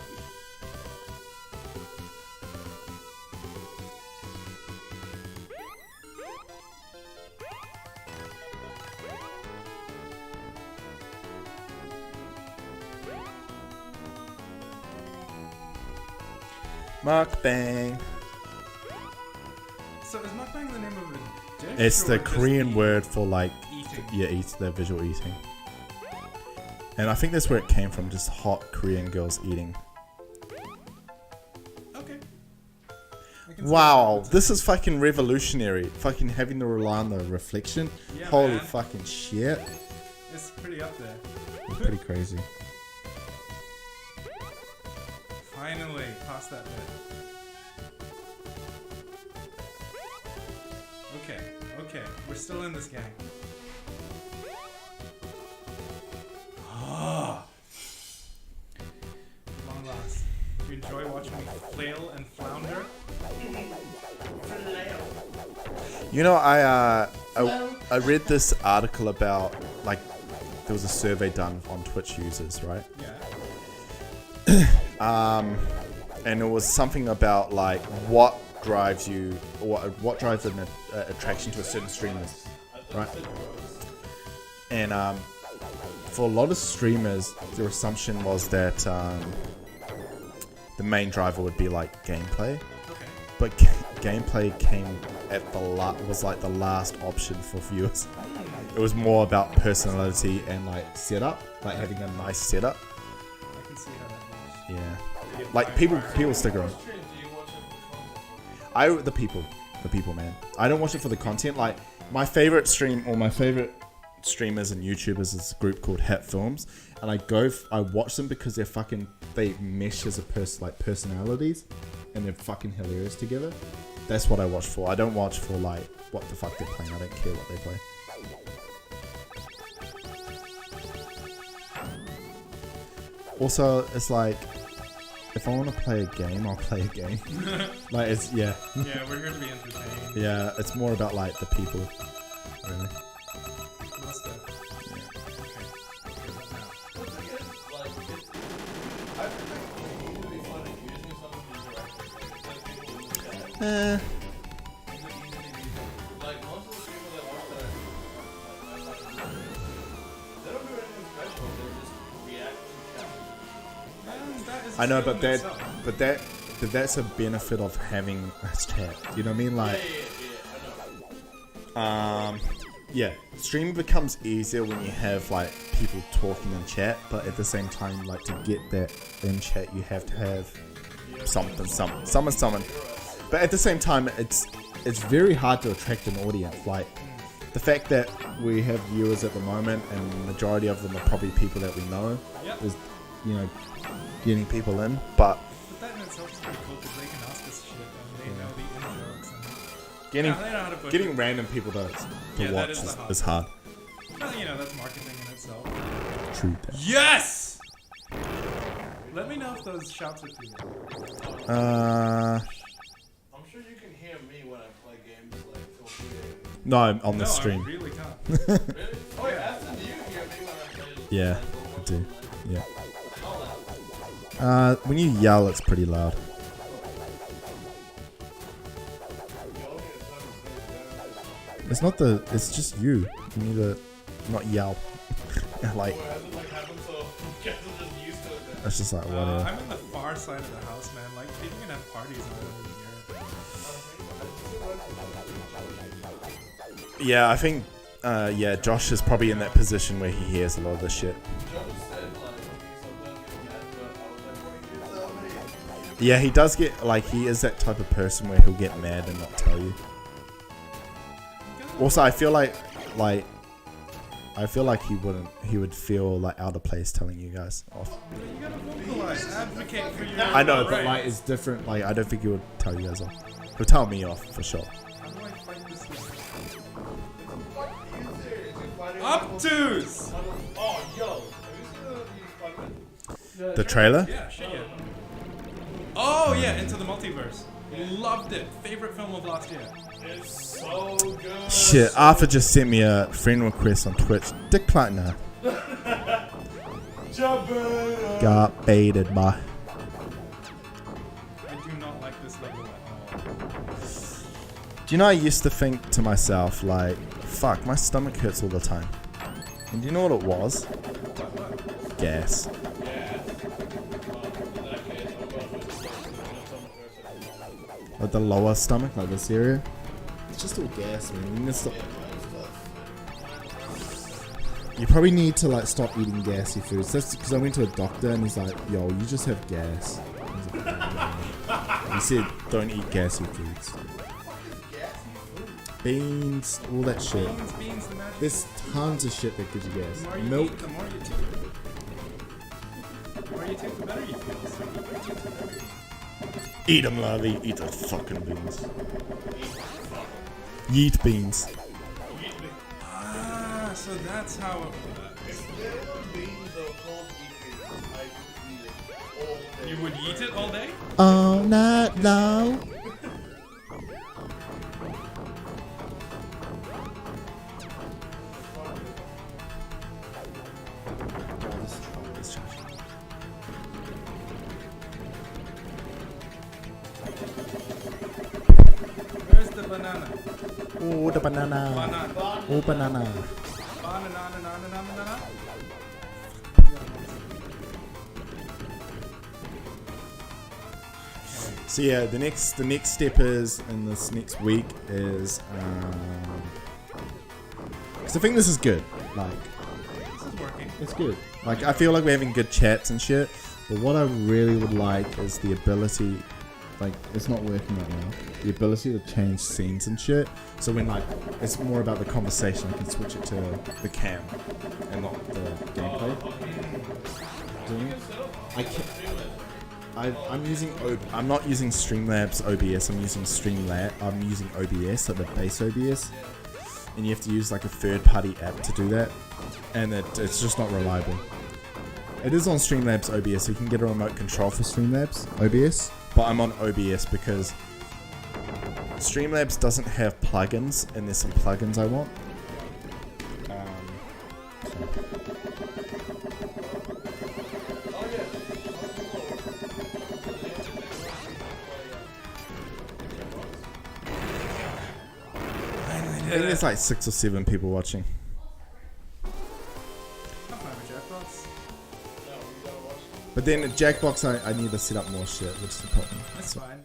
Mukbang. So is mukbang the name of a dish? It's or the just Korean word for like, eating. yeah, eat, the visual eating. And I think that's where it came from, just hot Korean girls eating. Okay. I can see Wow, that. this is fucking revolutionary. Fucking having to rely on the reflection. Yeah, Holy man. fucking shit. It's pretty up there. It's pretty crazy. Finally, past that bit. Okay, we're still in this gang. Ah. Long last. Do you enjoy watching me flail and flounder? You know, I read this article about, like, there was a survey done on Twitch users, right? Yeah. And it was something about like what drives you, or what drives an attraction to a certain streamer, right? And for a lot of streamers, their assumption was that the main driver would be like gameplay, Okay. but gameplay came at was like the last option for viewers. It was more about personality and like setup, like having a nice setup. I can see how that works. Yeah, Yeah, like people stick around. Stream, do you watch it for content? The people, man. I don't watch it for the content. Like my favorite stream or my favorite streamers and YouTubers is a group called Hit Films, and I watch them because they mesh as like personalities, and they're fucking hilarious together. That's what I watch for. I don't watch for like what the fuck they're playing. I don't care what they play. Also, it's like if I want to play a game, I'll play a game. Like it's Yeah, we're here to be entertained. yeah, it's more about like the people, really. Must have. Yeah. Okay. The thing is, like, I think it would be fun if using some of these directions, like, people in the chat. It would easily be, like, most of the people that watch that, they don't do anything special, they're just reacting to chat. That is a I know, skill but in itself. that's a benefit of having a chat. You know what I mean? Like, I know. yeah, streaming becomes easier when you have like people talking in chat, but at the same time, like to get that in chat, you have to have someone. But at the same time, it's very hard to attract an audience. Like the fact that we have viewers at the moment, and the majority of them are probably people that we know, Yep. is getting people in, but. But that in itself is pretty cool because they can ask us shit and they know the in-jokes and Getting yeah, they know how to push getting it. random people to Yeah, that watch is the hard is hard. Well, that's marketing in itself. True. Yes! Let me know if those shouts are too loud. I'm sure you can hear me when I play games like Till 3 a.m. No, I'm on No, the stream. I really can't. Really? Oh, yeah, Aston, do you hear me when I play? Yeah, like, I do. Yeah. How loud? When you yell, it's pretty loud. It's not the. It's just you. You need to not yell. Like Or has it like happened so you guys are just used to it then? it's just like whatever. I'm in the far side of the house, man. Like, people can have parties and I don't even hear it. Yeah, I think. Yeah, Josh is probably in that position where he hears a lot of this shit. Joe just said like he sometimes gets mad, but I was like, what do you tell me? Yeah, he does get like he is that type of person where he'll get mad and not tell you. Also, I feel like he would feel like out of place telling you guys off. You gotta vocalize, advocate for your I know, but rights. like it's different. Like I don't think he would tell you guys off. He'll tell me off for sure. How do I fight this thing? What is it? Is it fighting Obtuse! Oh, yo! Have you seen the The trailer? Yeah, shit, yeah. Oh, yeah, Into the Multiverse. Loved it. Favorite film of last year. It's so good. Shit, Arthur just sent me a friend request on Twitch. Decline her. Got baited by. I do not like this level at all. Do you know, I used to think to myself, like, fuck, my stomach hurts all the time. And do you know what it was? Gas. Like the lower stomach, like this area. It's just all gas, man. You need to stop. You probably need to like stop eating gassy foods. That's because I went to a doctor and he's like, "Yo, you just have gas." I was like, "Oh." He said, "Don't eat gassy foods." Beans, all that shit. Beans, the magic. There's tons of shit that gives you The gas. more you Milk. eat, the more you take. The more you take, the better you feel. So eat your teeth, the better. Eat them, Larry. Eat the fucking beans. Yeet beans. Ah, so that's how it works. You would eat it all day? All night long. Where's the banana? Oh, the banana. Banana. Oh, banana. Banana. So yeah, the next step is in this next week is because I think this is good. Like, This is working. it's good. Like, I feel like we're having good chats and shit. But what I really would like is the ability, like, it's not working right now. The ability to change scenes and shit. So when like it's more about the conversation, I can switch it to the cam and not the gameplay. I can't. I'm using I'm not using Streamlabs OBS. I'm using I'm using OBS, like the base OBS, and you have to use like a third-party app to do that, and it's just not reliable. It is on Streamlabs OBS, so you can get a remote control for Streamlabs OBS, but I'm on OBS because Streamlabs doesn't have plugins, and there's some plugins I want. I think there's like 6 or 7 people watching. I'm fine with Jackbox. But then at Jackbox, I need to set up more shit, which is the problem. That's fine.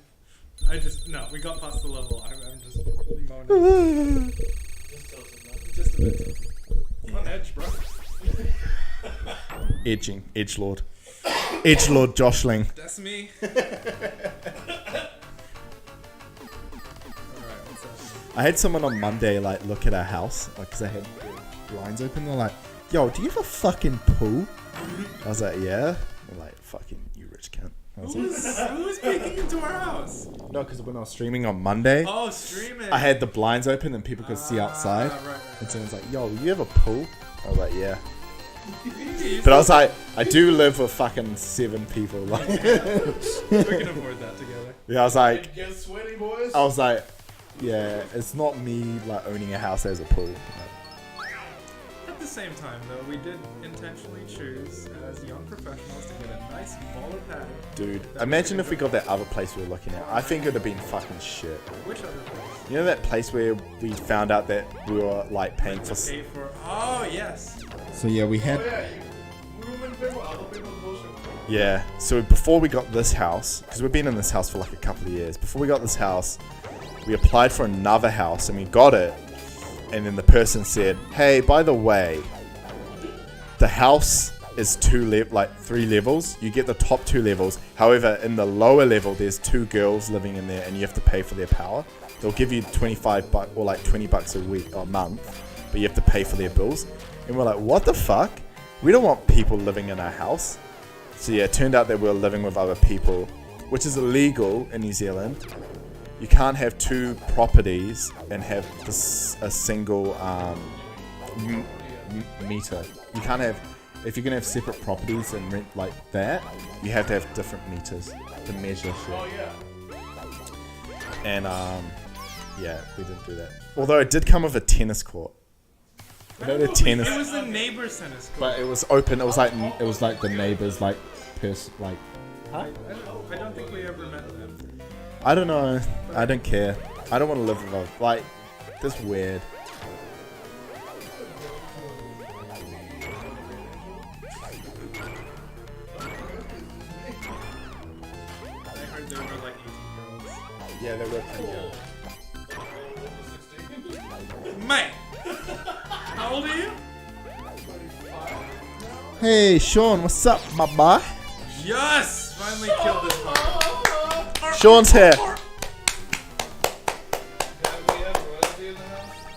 We got past the level. I'm just moaning. Just a bit. On edge, bro. Edgelord. Edgelord Joshling. That's me. I had someone on Monday like look at our house, like, cause I had the blinds open. They're like, "Yo, do you have a fucking pool?" I was like, "Yeah." They're like, "Fucking you rich cunt." I was like, Who's peeking into our house? "No, cause when I was streaming on Monday, Oh, streaming. I had the blinds open and people could see outside." Right. And someone's like, "Yo, you have a pool?" I was like, "Yeah." Jeez. But I was like, I do live with fucking 7 people. Like, We can afford that together. yeah, I was like, Get sweaty, boys. I was like, yeah, it's not me like owning a house as a pool. At the same time, though, we did intentionally choose as young professionals to get a nice baller pad. Dude, imagine if we got that other place we were looking at. I think it would have been fucking shit. Which other place? You know that place where we found out that we were like paying for. Pay for. Oh yes. So yeah, we had. Oh, yeah. We were gonna pay for other people's bullshit. Yeah. So before we got this house, because we've been in this house for like a couple of years. Before we got this house, we applied for another house and we got it. And then the person said, "Hey, by the way, the house is 3 levels. You get the top 2 levels. However, in the lower level, there's 2 girls living in there, and you have to pay for their power. They'll give you $25 or like $20 a week or a month, but you have to pay for their bills." And we're like, "What the fuck? We don't want people living in our house." So yeah, it turned out that we were living with other people, which is illegal in New Zealand. You can't have 2 properties and have a single meter. You can't have, if you're gonna have separate properties and rent like that, you have to have different meters to measure shit. Oh, yeah. And yeah, we didn't do that. Although it did come with a tennis court. You know the tennis, It was the neighbor's tennis court. but it was open. It was like the neighbors like like. I don't think we ever met them. I don't know. I don't care. I don't want to live with a like. This weird. I heard there were like 18-year-olds. Yeah, they were pretty young. Mate, how old are you? Hey, Sean, what's up, my boy? Yes, finally killed this part. Sean's here.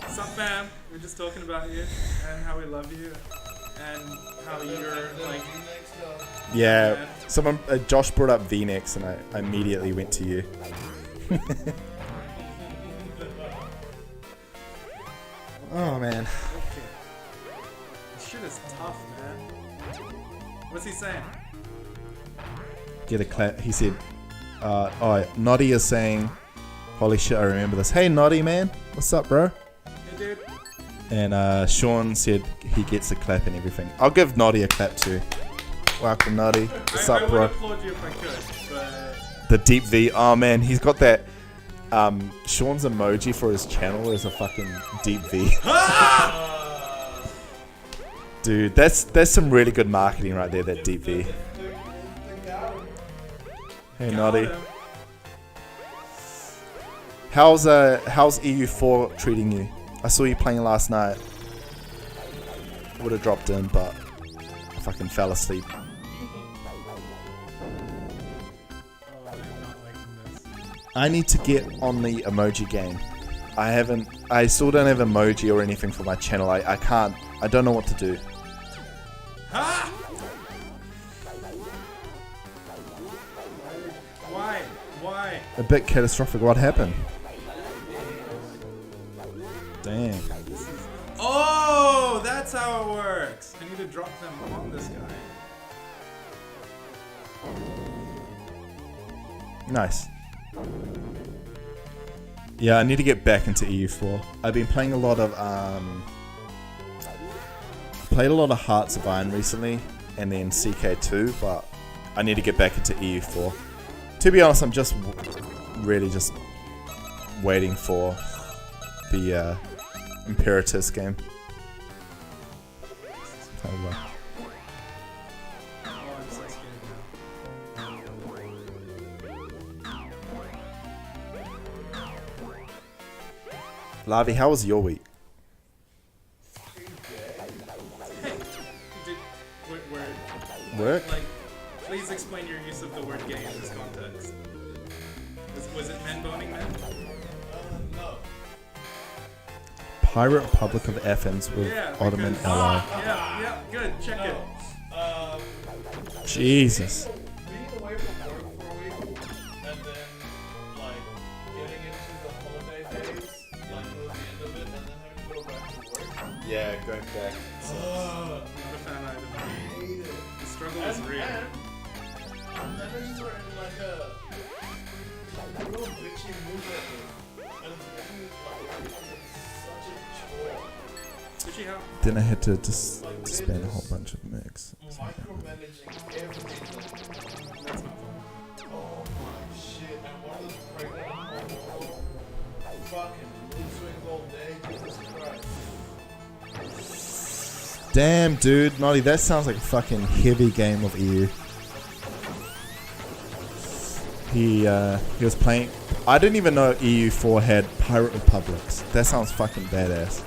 What's up, fam? We're just talking about you and how we love you and how you're like. Yeah, someone, Josh brought up V-necks, and I immediately went to you. Oh man. Okay. This shit is tough, man. What's he saying? Get a clap. He said, "Oh, Noddy is saying, holy shit, I remember this. Hey, Noddy, man, what's up, bro?" Hey, dude. And Sean said he gets a clap and everything. I'll give Noddy a clap too. Welcome, Noddy. What's I up, would bro? applaud you if I could, but The deep V. Oh man, he's got that. Sean's emoji for his channel is a fucking deep V. Dude, that's some really good marketing right there, that deep V. Hey, Noddy. How's EU4 treating you? I saw you playing last night. Would have dropped in, but I fucking fell asleep. Oh, I'm not liking this. I need to get on the emoji game. I still don't have emoji or anything for my channel. I can't. I don't know what to do. Ha! Why? A bit catastrophic. What happened? Damn. Oh, that's how it works. I need to drop them on this guy. Nice. Yeah, I need to get back into EU4. I've been playing a lot of played a lot of Hearts of Iron recently, and then CK2, but I need to get back into EU4. To be honest, I'm just really just waiting for the Imperatus game. Oh, I'm so scared now. Lavi, how was your week? Work? Like, please explain your use of the word gay in this context. Was it men boning men? No. Pirate Republic of Athens with Ottoman because- ally. Yeah, good. Check it. Jesus. Being away from work for a week, and then like getting into the holiday days, like towards the end of it, and then having to go back to work. Yeah, going back. Not a fan either. I hate it. The struggle is real. And managers are in like a real bitchy mood at me, and it's making it like such a chore. Did she have? Then I had to just spend a whole bunch of mix. Micromanaging everything. That's not fun. Oh my shit! And one of those pregnant home fucking mood swings all day. Jesus Christ. Damn, dude, Noddy, that sounds like a fucking heavy game of EU. He was playing. I didn't even know EU4 had Pirate Republics. That sounds fucking badass.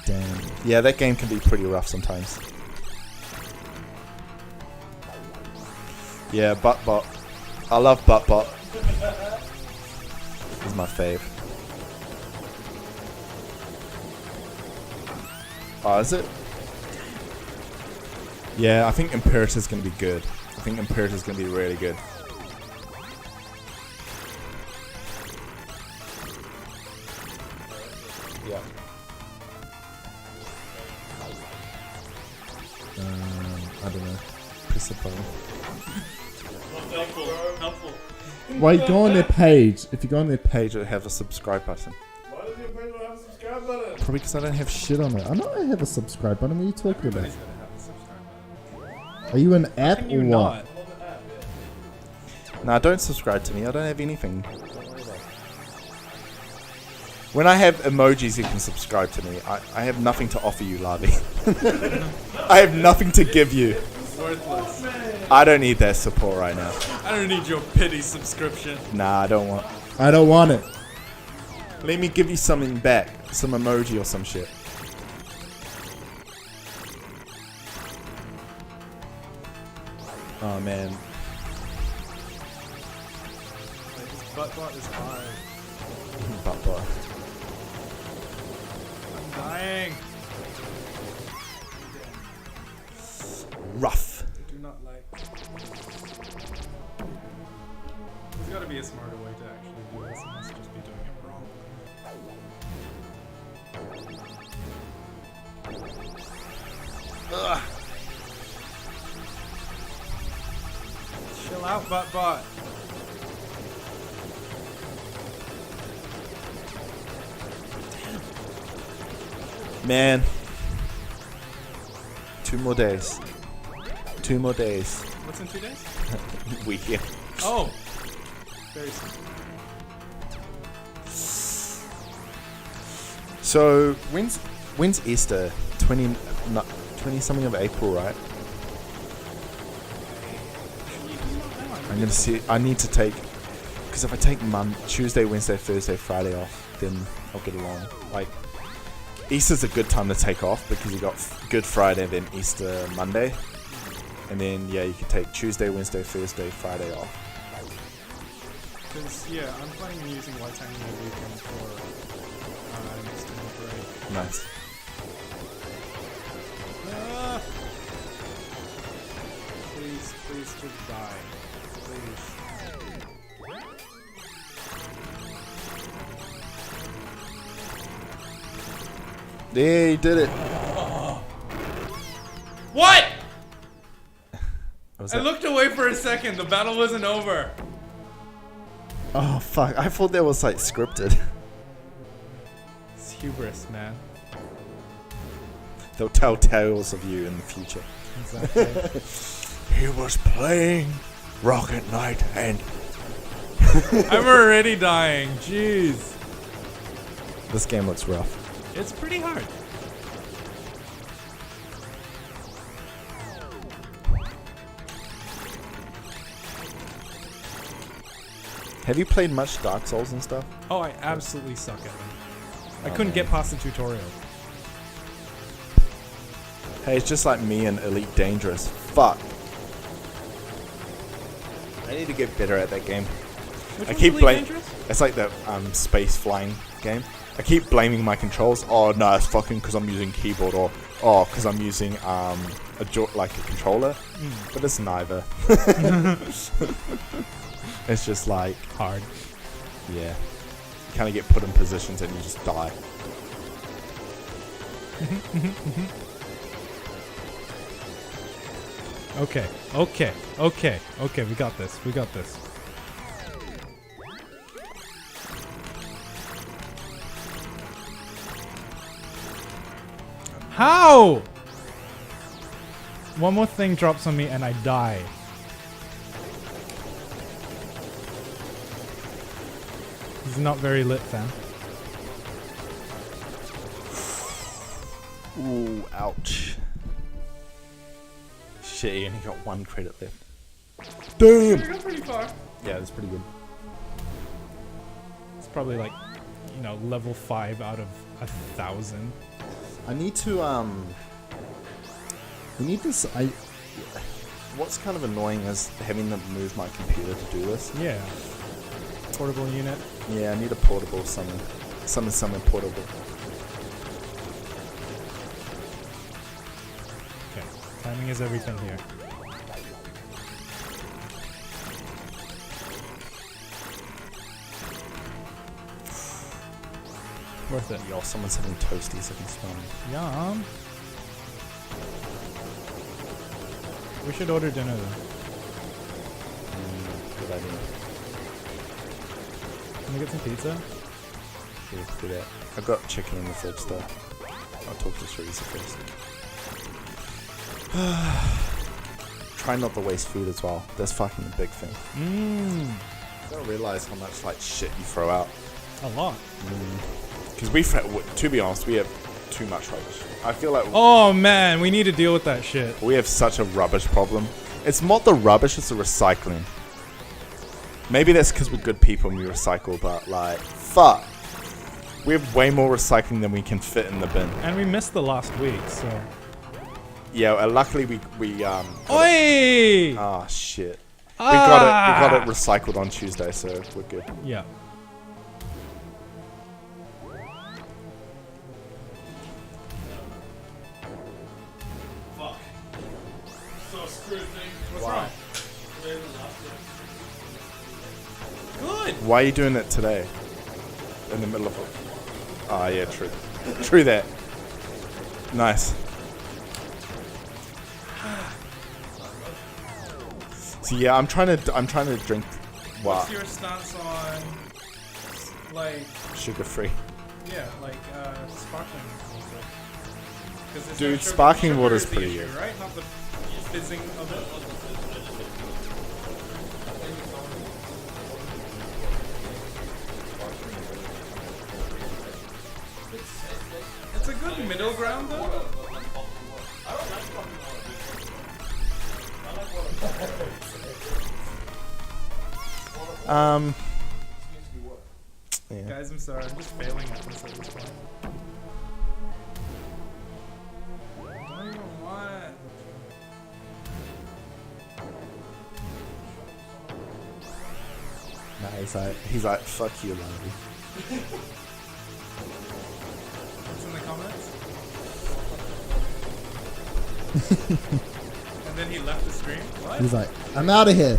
Damn. Yeah, that game can be pretty rough sometimes. Yeah, Buttbot. I love Buttbot. He's my fave. Oh, is it? Yeah, I think Imperator is going to be good. I think Imperator is going to be really good. Yeah. I don't know. Press the button. Helpful. Well, you go on their page. If you go on their page, Page will have a subscribe button. Why does your page not have a subscribe button? Probably because I don't have shit on it. I know I have a subscribe button. What are you talking about? Everybody's gonna have a subscribe button. Are you an app Can or you what? not? I'm on the app, yeah. Nah, don't subscribe to me. I don't have anything. When I have emojis, you can subscribe to me. I have nothing to offer you, Lavi. I have nothing to give you. Worthless. I don't need that support right now. I don't need your pity subscription. Nah, I don't want. I don't want it. Let me give you something back. Some emoji or some shit. Oh, man. This buttbot is hard. Buttbot. I'm dying. Rough. I do not like. There's got to be a smarter way to actually do this. I must just be doing it wrong. Ugh. Chill out, buttbot. Man. 2 more days. 2 more days. What's in 2 days? Weekend. Oh. Very soon. So when's Easter? 20 something of April, right? I'm gonna see. I need to take, because if I take Tuesday, Wednesday, Thursday, Friday off, then I'll get along. Like Easter's a good time to take off because you got Good Friday, then Easter Monday, and then yeah, you can take Tuesday, Wednesday, Thursday, Friday off. Because, yeah, I'm planning on using Whitehanging weekend for next break. Nice. Ah! Please just die. Please. Yeah, you did it. What? Was I that- looked away for a second. The battle wasn't over. Oh fuck! I thought that was like scripted. It's hubris, man. They'll tell tales of you in the future. Exactly. He was playing Rocket Knight and I'm already dying. Jeez. this game looks rough. It's pretty hard. Have you played much Dark Souls and stuff? Oh, I absolutely suck at them. I couldn't get past the tutorial. Hey, it's just like me and Elite Dangerous. Fuck. I need to get better at that game. Which I one's keep Elite blaming. Dangerous? It's like the space flying game. I keep blaming my controls. Oh no, it's fucking because I'm using keyboard, or because I'm using like a controller. But it's neither. It's just like Hard. yeah, you kind of get put in positions and you just die. Okay, we got this. How? One more thing drops on me and I die. This is not very lit, fam. Ooh, ouch. Shit, you only got 1 credit left. Damn! You got pretty far. Yeah, that's pretty good. It's probably like, level 5 out of 1,000. I need to, we need this, what's kind of annoying is having to move my computer to do this. Yeah. Portable unit. Yeah, I need a portable something portable. Okay. Timing is everything here. Worth it. Yo, someone's having toasties, I can smell them. Yum. We should order dinner though. Good idea. Can we get some pizza? Yeah, do that. I've got chicken in the fridge though. I'll talk to Teresa first. Try not to waste food as well. That's fucking a big thing. Mmm. I don't realize how much like shit you throw out. A lot. Because to be honest, we have too much rubbish. I feel like Oh man, we need to deal with that shit. we have such a rubbish problem. It's not the rubbish, it's the recycling. Maybe that's because we're good people and we recycle, but like, fuck. We have way more recycling than we can fit in the bin. And we missed the last week, so. Yeah, luckily we Oi! ah shit. We got it recycled on Tuesday, so we're good. Yeah. Fuck. So screwed thing. What's wrong? Good. Why are you doing it today? In the middle of it. Ah, yeah, true. True that. Nice. So yeah, I'm trying to drink What's your stance on, like, sugar free. yeah, like sparkling water? 'Cause it's Dude, not sparkling sugar water's is the pretty issue, good. right? Not the fizzing of it. It's a good middle ground though. I don't like fucking water. I like water. Needs to be water. Yeah. Guys, I'm sorry. I'm just failing at this at this point. I don't even want. Nah, he's like, fuck you, Larry. What's in the comments? And then he left the stream. What? He's like, I'm out of here.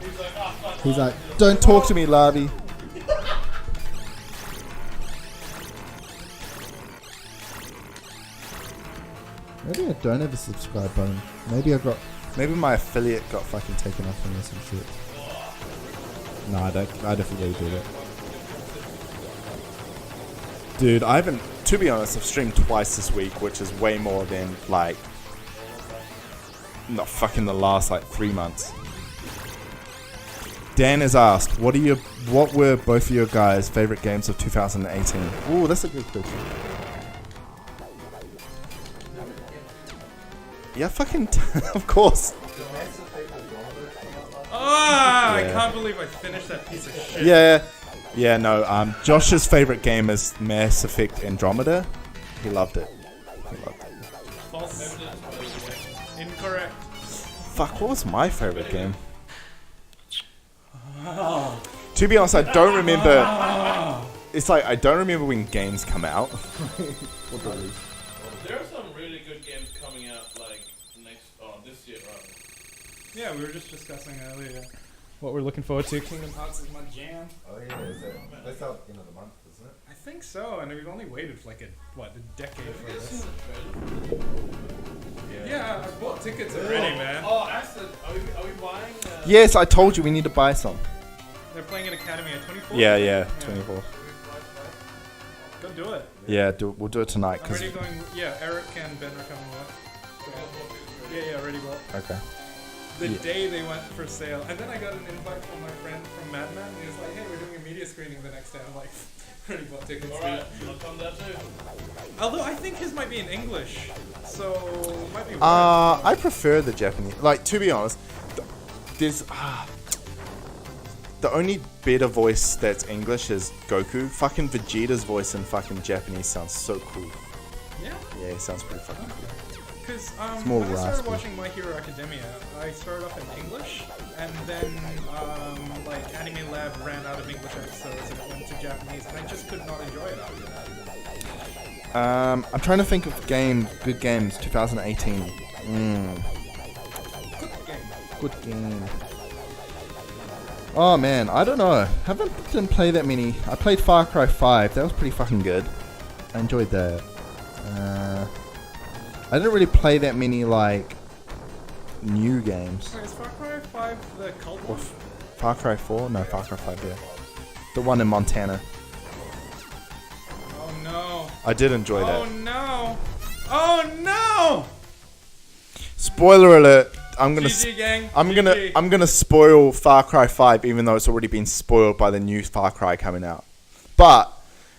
He's like, ah, fuck. He's like, Don't talk to me, Larry. maybe I don't have a subscribe button. Maybe my affiliate got fucking taken off from this and shit. No, I definitely did it. Dude, I haven't, to be honest, I've streamed twice this week, which is way more than, like, not fucking the last, like, 3 months. Dan has asked, what were both of your guys' favorite games of 2018? Ooh, that's a good question. Yeah, fucking, of course. Ah, I Yeah. can't believe I finished that piece of shit. Yeah, no, Josh's favorite game is Mass Effect Andromeda. He loved it. False. Incorrect. Fuck, what was my favorite game? To be honest, I don't remember. It's like, I don't remember when games come out. There are some really good games coming out, like, this year, right? Yeah, we were just discussing earlier what we're looking forward to. Kingdom Hearts is my jam. Oh yeah, that's out end of the month, isn't it? I think so, and we've only waited for like a decade for this. Yeah, I bought tickets already, man. Oh, Aston, are we buying? Yes, I told you we need to buy some. They're playing at Academy at 24. Yeah, 24. Go do it. Yeah, we'll do it tonight. I'm already going. Yeah, Eric and Ben are coming with. Yeah, already bought. Okay. The day they went for sale, and then I got an invite from my friend from Madman. He was like, "Hey, we're doing a media screening the next day." I'm like, "Already bought tickets." Alright, I'll come there too. Although I think his might be in English, so it might be. I prefer the Japanese. Like, to be honest, there's the only better voice that's English is Goku. Fucking Vegeta's voice in fucking Japanese sounds so cool. Yeah. Yeah, it sounds pretty fucking cool. Because more when I started raspy. watching My Hero Academia, I started off in English, and then like Anime Lab ran out of English episodes and it went to Japanese, and I just could not enjoy it after that. I'm trying to think of good games, 2018. Good game. Oh man, I don't know. Didn't play that many. I played Far Cry 5. That was pretty fucking good. I enjoyed that. I didn't really play that many like new games. Wait, is Far Cry 5 the cult Or one? Far Cry 4? No, Far Cry 5. Yeah, the one in Montana. Oh no. I did enjoy Oh that. no. Oh no. Spoiler alert! I'm gonna. GG gang. I'm GG. gonna spoil Far Cry 5, even though it's already been spoiled by the new Far Cry coming out. But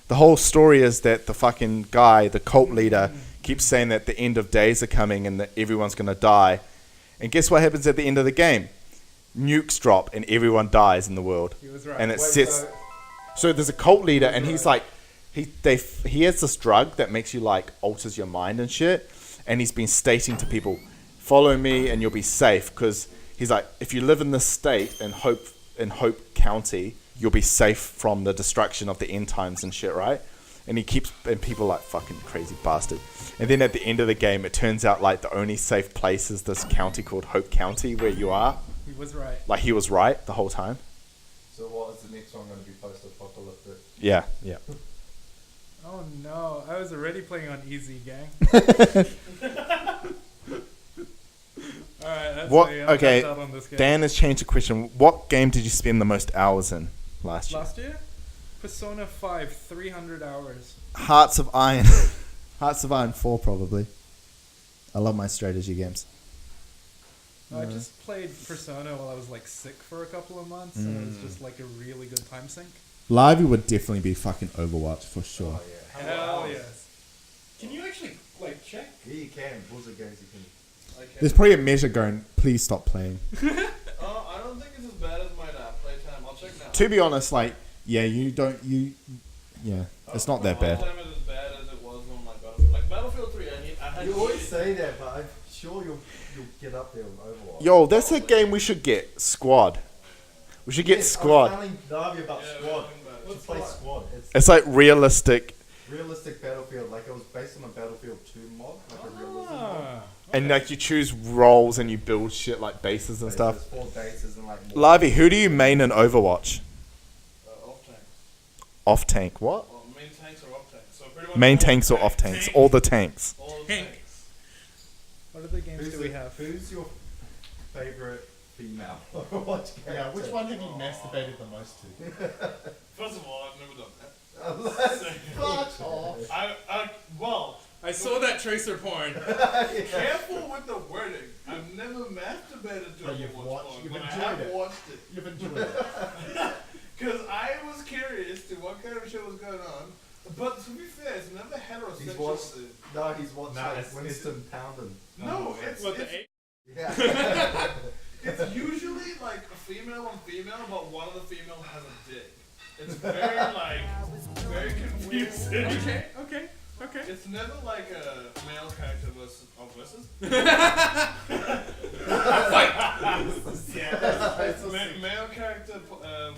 the whole story is that the fucking guy, the cult leader, keeps saying that the end of days are coming and that everyone's gonna die. And guess what happens at the end of the game? Nukes drop and everyone dies in the world. He was right. And it sets. So there's a cult leader, and he's like, he has this drug that makes you like alters your mind and shit. And he's been stating to people, follow me and you'll be safe, because he's like, if you live in this state in Hope County, you'll be safe from the destruction of the end times and shit, right? And people are like, fucking crazy bastard. And then at the end of the game, it turns out like the only safe place is this county called Hope County where you are. He was right. Like, he was right the whole time. So what is the next one going to be post-apocalyptic? Yeah. Oh no. I was already playing on easy, gang. Alright, that's What? me. Okay, Out on this game. Dan has changed the question. What game did you spend the most hours in last year? Last year? Persona 5, 300 hours. Hearts of Iron. Hearts of Iron 4 probably. I love my strategy games. I just played Persona while I was like sick for a couple of months, and it was just like a really good time sink. Lively would definitely be fucking Overwatch for sure. Hell yes. Can you actually like check? Yeah, you can. Blizzard games, you can. There's probably a measure going, please stop playing. I don't think it's as bad as my playtime. I'll check now. To be honest, like, yeah, it's not that bad. Playtime is as bad as it was on like Battlefield. Like Battlefield 3, I had. You always say that, but I'm sure you'll get up there with Overwatch. Yo, that's a game we should get. Squad. We should get Squad. I was telling Darby about Yeah, Squad. we're Let's play Squad. It's like realistic, Realistic Battlefield, like it was based on a Battlefield 2 mod, like a realism mod. Ah, and like you choose roles and you build shit like bases and stuff. There's 4 bases and like more. Livey, who do you main in Overwatch? Off tanks. Off tank, what? Well, main tanks or off tanks. So pretty much Main all tanks or off tanks? All the tanks. All the Tank. tanks. what other games do we have? Who's your favorite female Overwatch character? Yeah, which one have you masturbated the most to? First of all, I've never done that. Fuck off. Well, I saw that tracer porn. careful with the wording. I've never masturbated to But a you've Overwatch watched- porn, you've but I enjoyed have it. watched it. You've enjoyed it. Because I was curious to what kind of shit was going on. But to be fair, it's never heterosexual. watched- No, he's watched Nah, like it's- Winston Poundon. No, it's What the it's, eight? Yeah. it's usually like a female on female, but one of the female has a dick. It's very like very confusing. Okay. It's never like a male character versus. Yeah, it's male character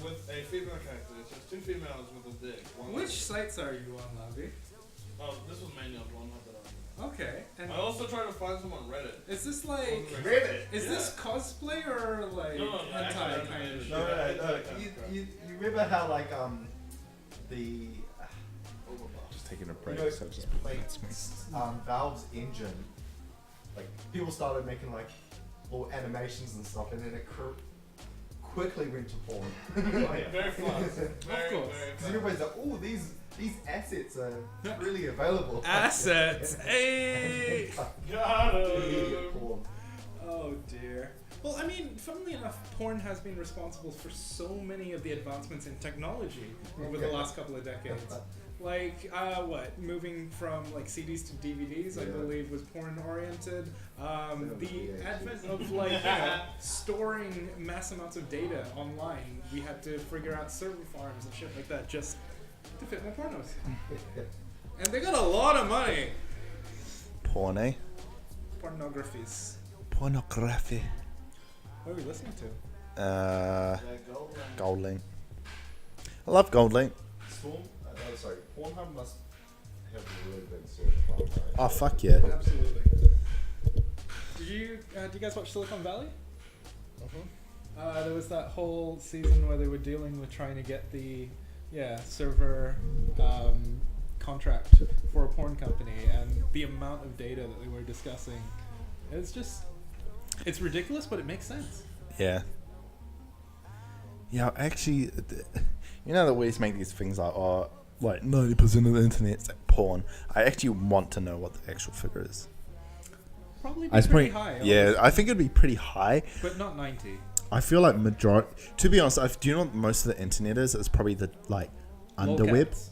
with a female character. It's just 2 females with a dick. One Which with- sites are you on, Lavi? Oh, this was mainly on one. Okay. And I also tried to find some on Reddit. is this like Reddit? is this cosplay or like No, hentai actually, kind of shit? No. You remember how like the Just taking a you break, know, so just like Valve's engine, like people started making like little animations and stuff, and then it quickly went to porn. Very fast. course. Because everybody's like, oh, these assets are really available. Assets. Hey. Got him. Porn. Oh dear. Well, I mean, funnily enough, porn has been responsible for so many of the advancements in technology over the last couple of decades. Like, moving from like CDs to DVDs, I Yeah. believe, was porn oriented. The Yeah. advent of like storing mass amounts of data online, we had to figure out server farms and shit like that just to fit my pornos. And they got a lot of money. Porn, eh? Pornographies. Pornography. What are we listening to? Goldlink. I love Goldlink. Storm? Sorry, Pornhub must have a really big search bar. Oh, fuck yeah. Absolutely. Do you guys watch Silicon Valley? There was that whole season where they were dealing with trying to get the server contract for a porn company, and the amount of data that they were discussing. It's ridiculous, but it makes sense. Yeah. Yeah, actually, you know, they always make these things like 90% of the internet's like porn. I actually want to know what the actual figure is. Probably It's pretty pretty- high. Yeah, I think it'd be pretty high. But not 90. I feel like majority. To be honest, do you know what most of the internet is? It's probably the like underweb. Lolcats.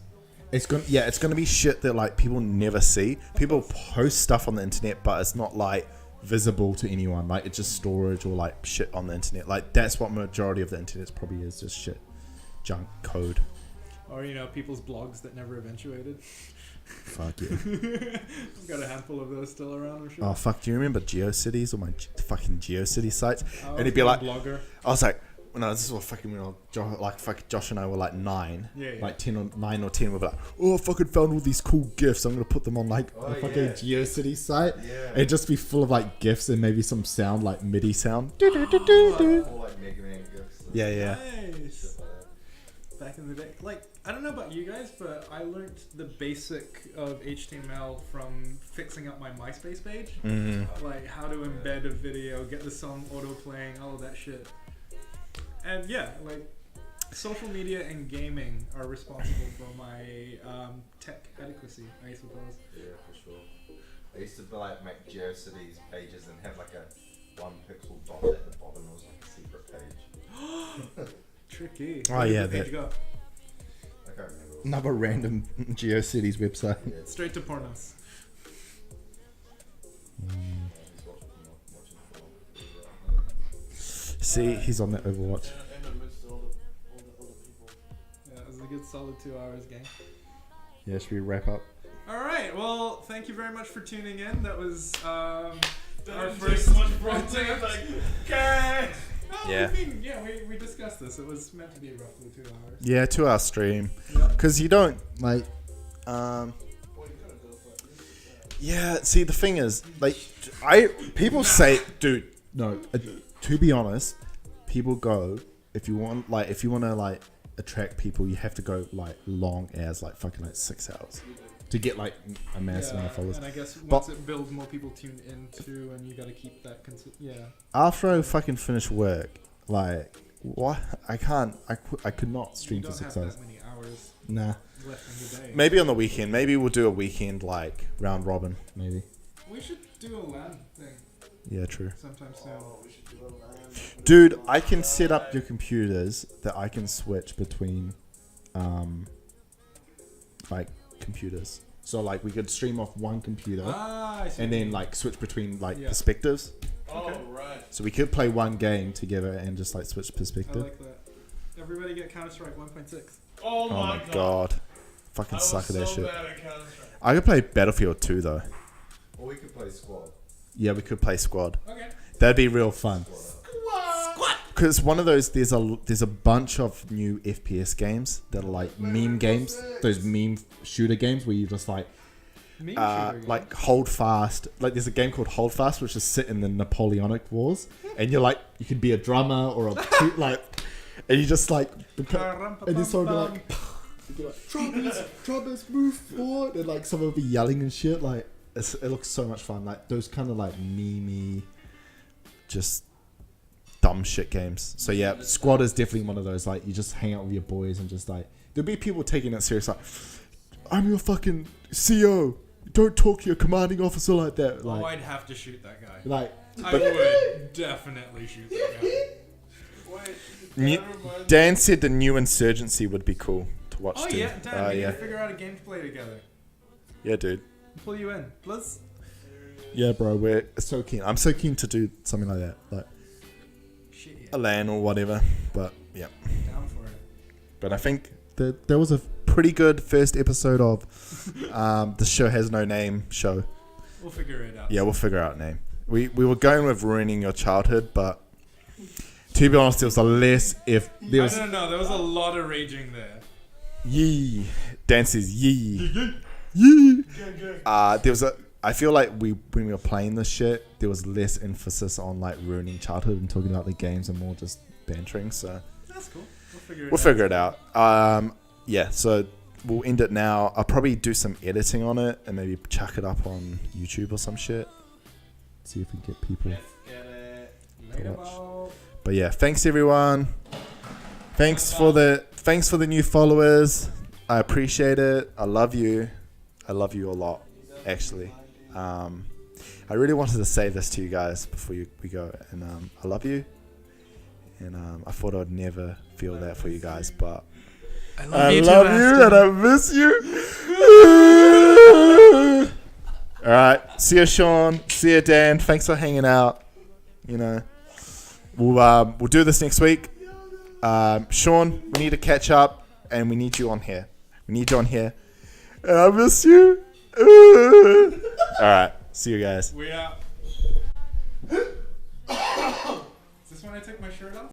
It's gonna be shit that like people never see. People post stuff on the internet, but it's not like visible to anyone. Like it's just storage or like shit on the internet. Like that's what majority of the internet probably is, just shit, junk code. Or, people's blogs that never eventuated. Fuck yeah. I've got a handful of those still around, I'm sure. Oh fuck! Do you remember GeoCities or my fucking GeoCities sites? I And was he'd be a like, blogger. I was like, no, this is what fucking Josh and I were like 9, Yeah. like 9 or 10. We're like, oh, I fucking found all these cool gifs. I'm gonna put them on like Oh, the fucking yeah. GeoCities site. Yeah. It'd just be full of like gifs and maybe some sound, like MIDI sound. Or like Mega Man gifts. Yeah, yeah. Nice. Back in the day, like, I don't know about you guys, but I learned the basic of HTML from fixing up my MySpace page. Like how to embed a video, get the song auto playing, all of that shit. And yeah, like social media and gaming are responsible for my tech adequacy, I suppose. Yeah, for sure. I used to like make GeoCities pages and have like a 1 pixel dot at the bottom. It was like a secret page. Tricky. Oh, Where did yeah, the page that- go? I can't remember. Another random GeoCities website. Yeah, Straight to pornos. See, he's on that Overwatch. And amidst all the other people. Yeah, it was a good solid 2 hours, gang. Yeah, should we wrap up? All right. Well, thank you very much for tuning in. That was our Doesn't first. take much fronting. It's like, okay. No, Yeah. We discussed this. It was meant to be roughly 2 hours. Yeah, 2 hour stream. Yeah. Because you don't, like, Well, you gotta go for it. yeah, see, the thing is, like, people say, dude, No, to be honest, people go, if you want to, like, attract people, you have to go, like, long as, like, fucking, like, 6 hours. To get, like, a mass amount of followers. And I guess But- once it builds, more people tune in too, and you got to keep that. Yeah. after I fucking finish work, like, what? I could not stream You for don't 6 have hours. that many hours Nah, left in the day. Maybe on the weekend. Maybe we'll do a weekend, like, round robin. maybe. We should do a LAN thing Yeah, true. sometime soon. Oh, we should do a land. Dude, I can set up your computers that I can switch between, Like, computers. So, like, we could stream off one computer I see. and then, like, switch between, like, Yeah. perspectives. Oh, Okay. right. so we could play one game together and just, like, switch I perspective. like that. Everybody get Counter-Strike 1.6. Oh Oh my my god. god. Fucking I was suck at that so shit. bad at Counter-Strike. I could play Battlefield 2 though. Or we could play squad. Yeah, we could play squad. Okay. That'd be real fun. What? Because one of those, there's a bunch of new FPS games that are like meme games. Those meme shooter games where you just, like, Meme shooter game. Like Hold Fast. Like there's a game called Hold Fast, which is set in the Napoleonic Wars, and you're like, you can be a drummer or a like, and you just like, and this song will be like, you'll be like, drummers, move forward, and like someone will be yelling and shit. Like it looks so much fun. Like those kind of like meme, just dumb shit games. So yeah, Squad is definitely one of those. Like you just hang out with your boys and just like there'll be people taking it serious. Like I'm your fucking CO. Don't talk to your commanding officer like that. Like, Oh, I'd have to shoot that guy. like I but- would definitely shoot that guy. Wait. New- that reminds Dan said the new Insurgency would be cool to watch Oh too. yeah, Dan, we need yeah. to figure out a game to play together. Yeah, dude. Pull you in. Let's. Yeah, bro. We're so keen. I'm so keen to do something like that, like Shit, a yeah. LAN or whatever. But yeah. Down for it. But I think that there was a pretty good first episode of the show has no name show. We'll figure it out. Yeah, we'll figure out a name. We were going with ruining your childhood, but to be honest, there was a less if there was I don't know. There was a lot of raging there. yee. Dan says yee. Yee. There was a. I feel like when we were playing this shit, there was less emphasis on like ruining childhood and talking about the games and more just bantering. So That's cool. We'll figure it we'll out. figure it out. Yeah. So we'll end it now. I'll probably do some editing on it and maybe chuck it up on YouTube or some shit. See if we can get people. Let's get it. Later, watch. Bob. But yeah, thanks everyone. Thanks for the new followers. I appreciate it. I love you. I love you a lot, actually. I really wanted to say this to you guys before we go, and I love you. And I thought I'd never feel that for you guys, but I love you and I miss you. All right, see you, Sean. See you, Dan. Thanks for hanging out. You know, we'll do this next week. Sean, we need to catch up, and we need you on here. We need you on here, and I miss you. All right, see you guys. We out. Is this when I take my shirt off?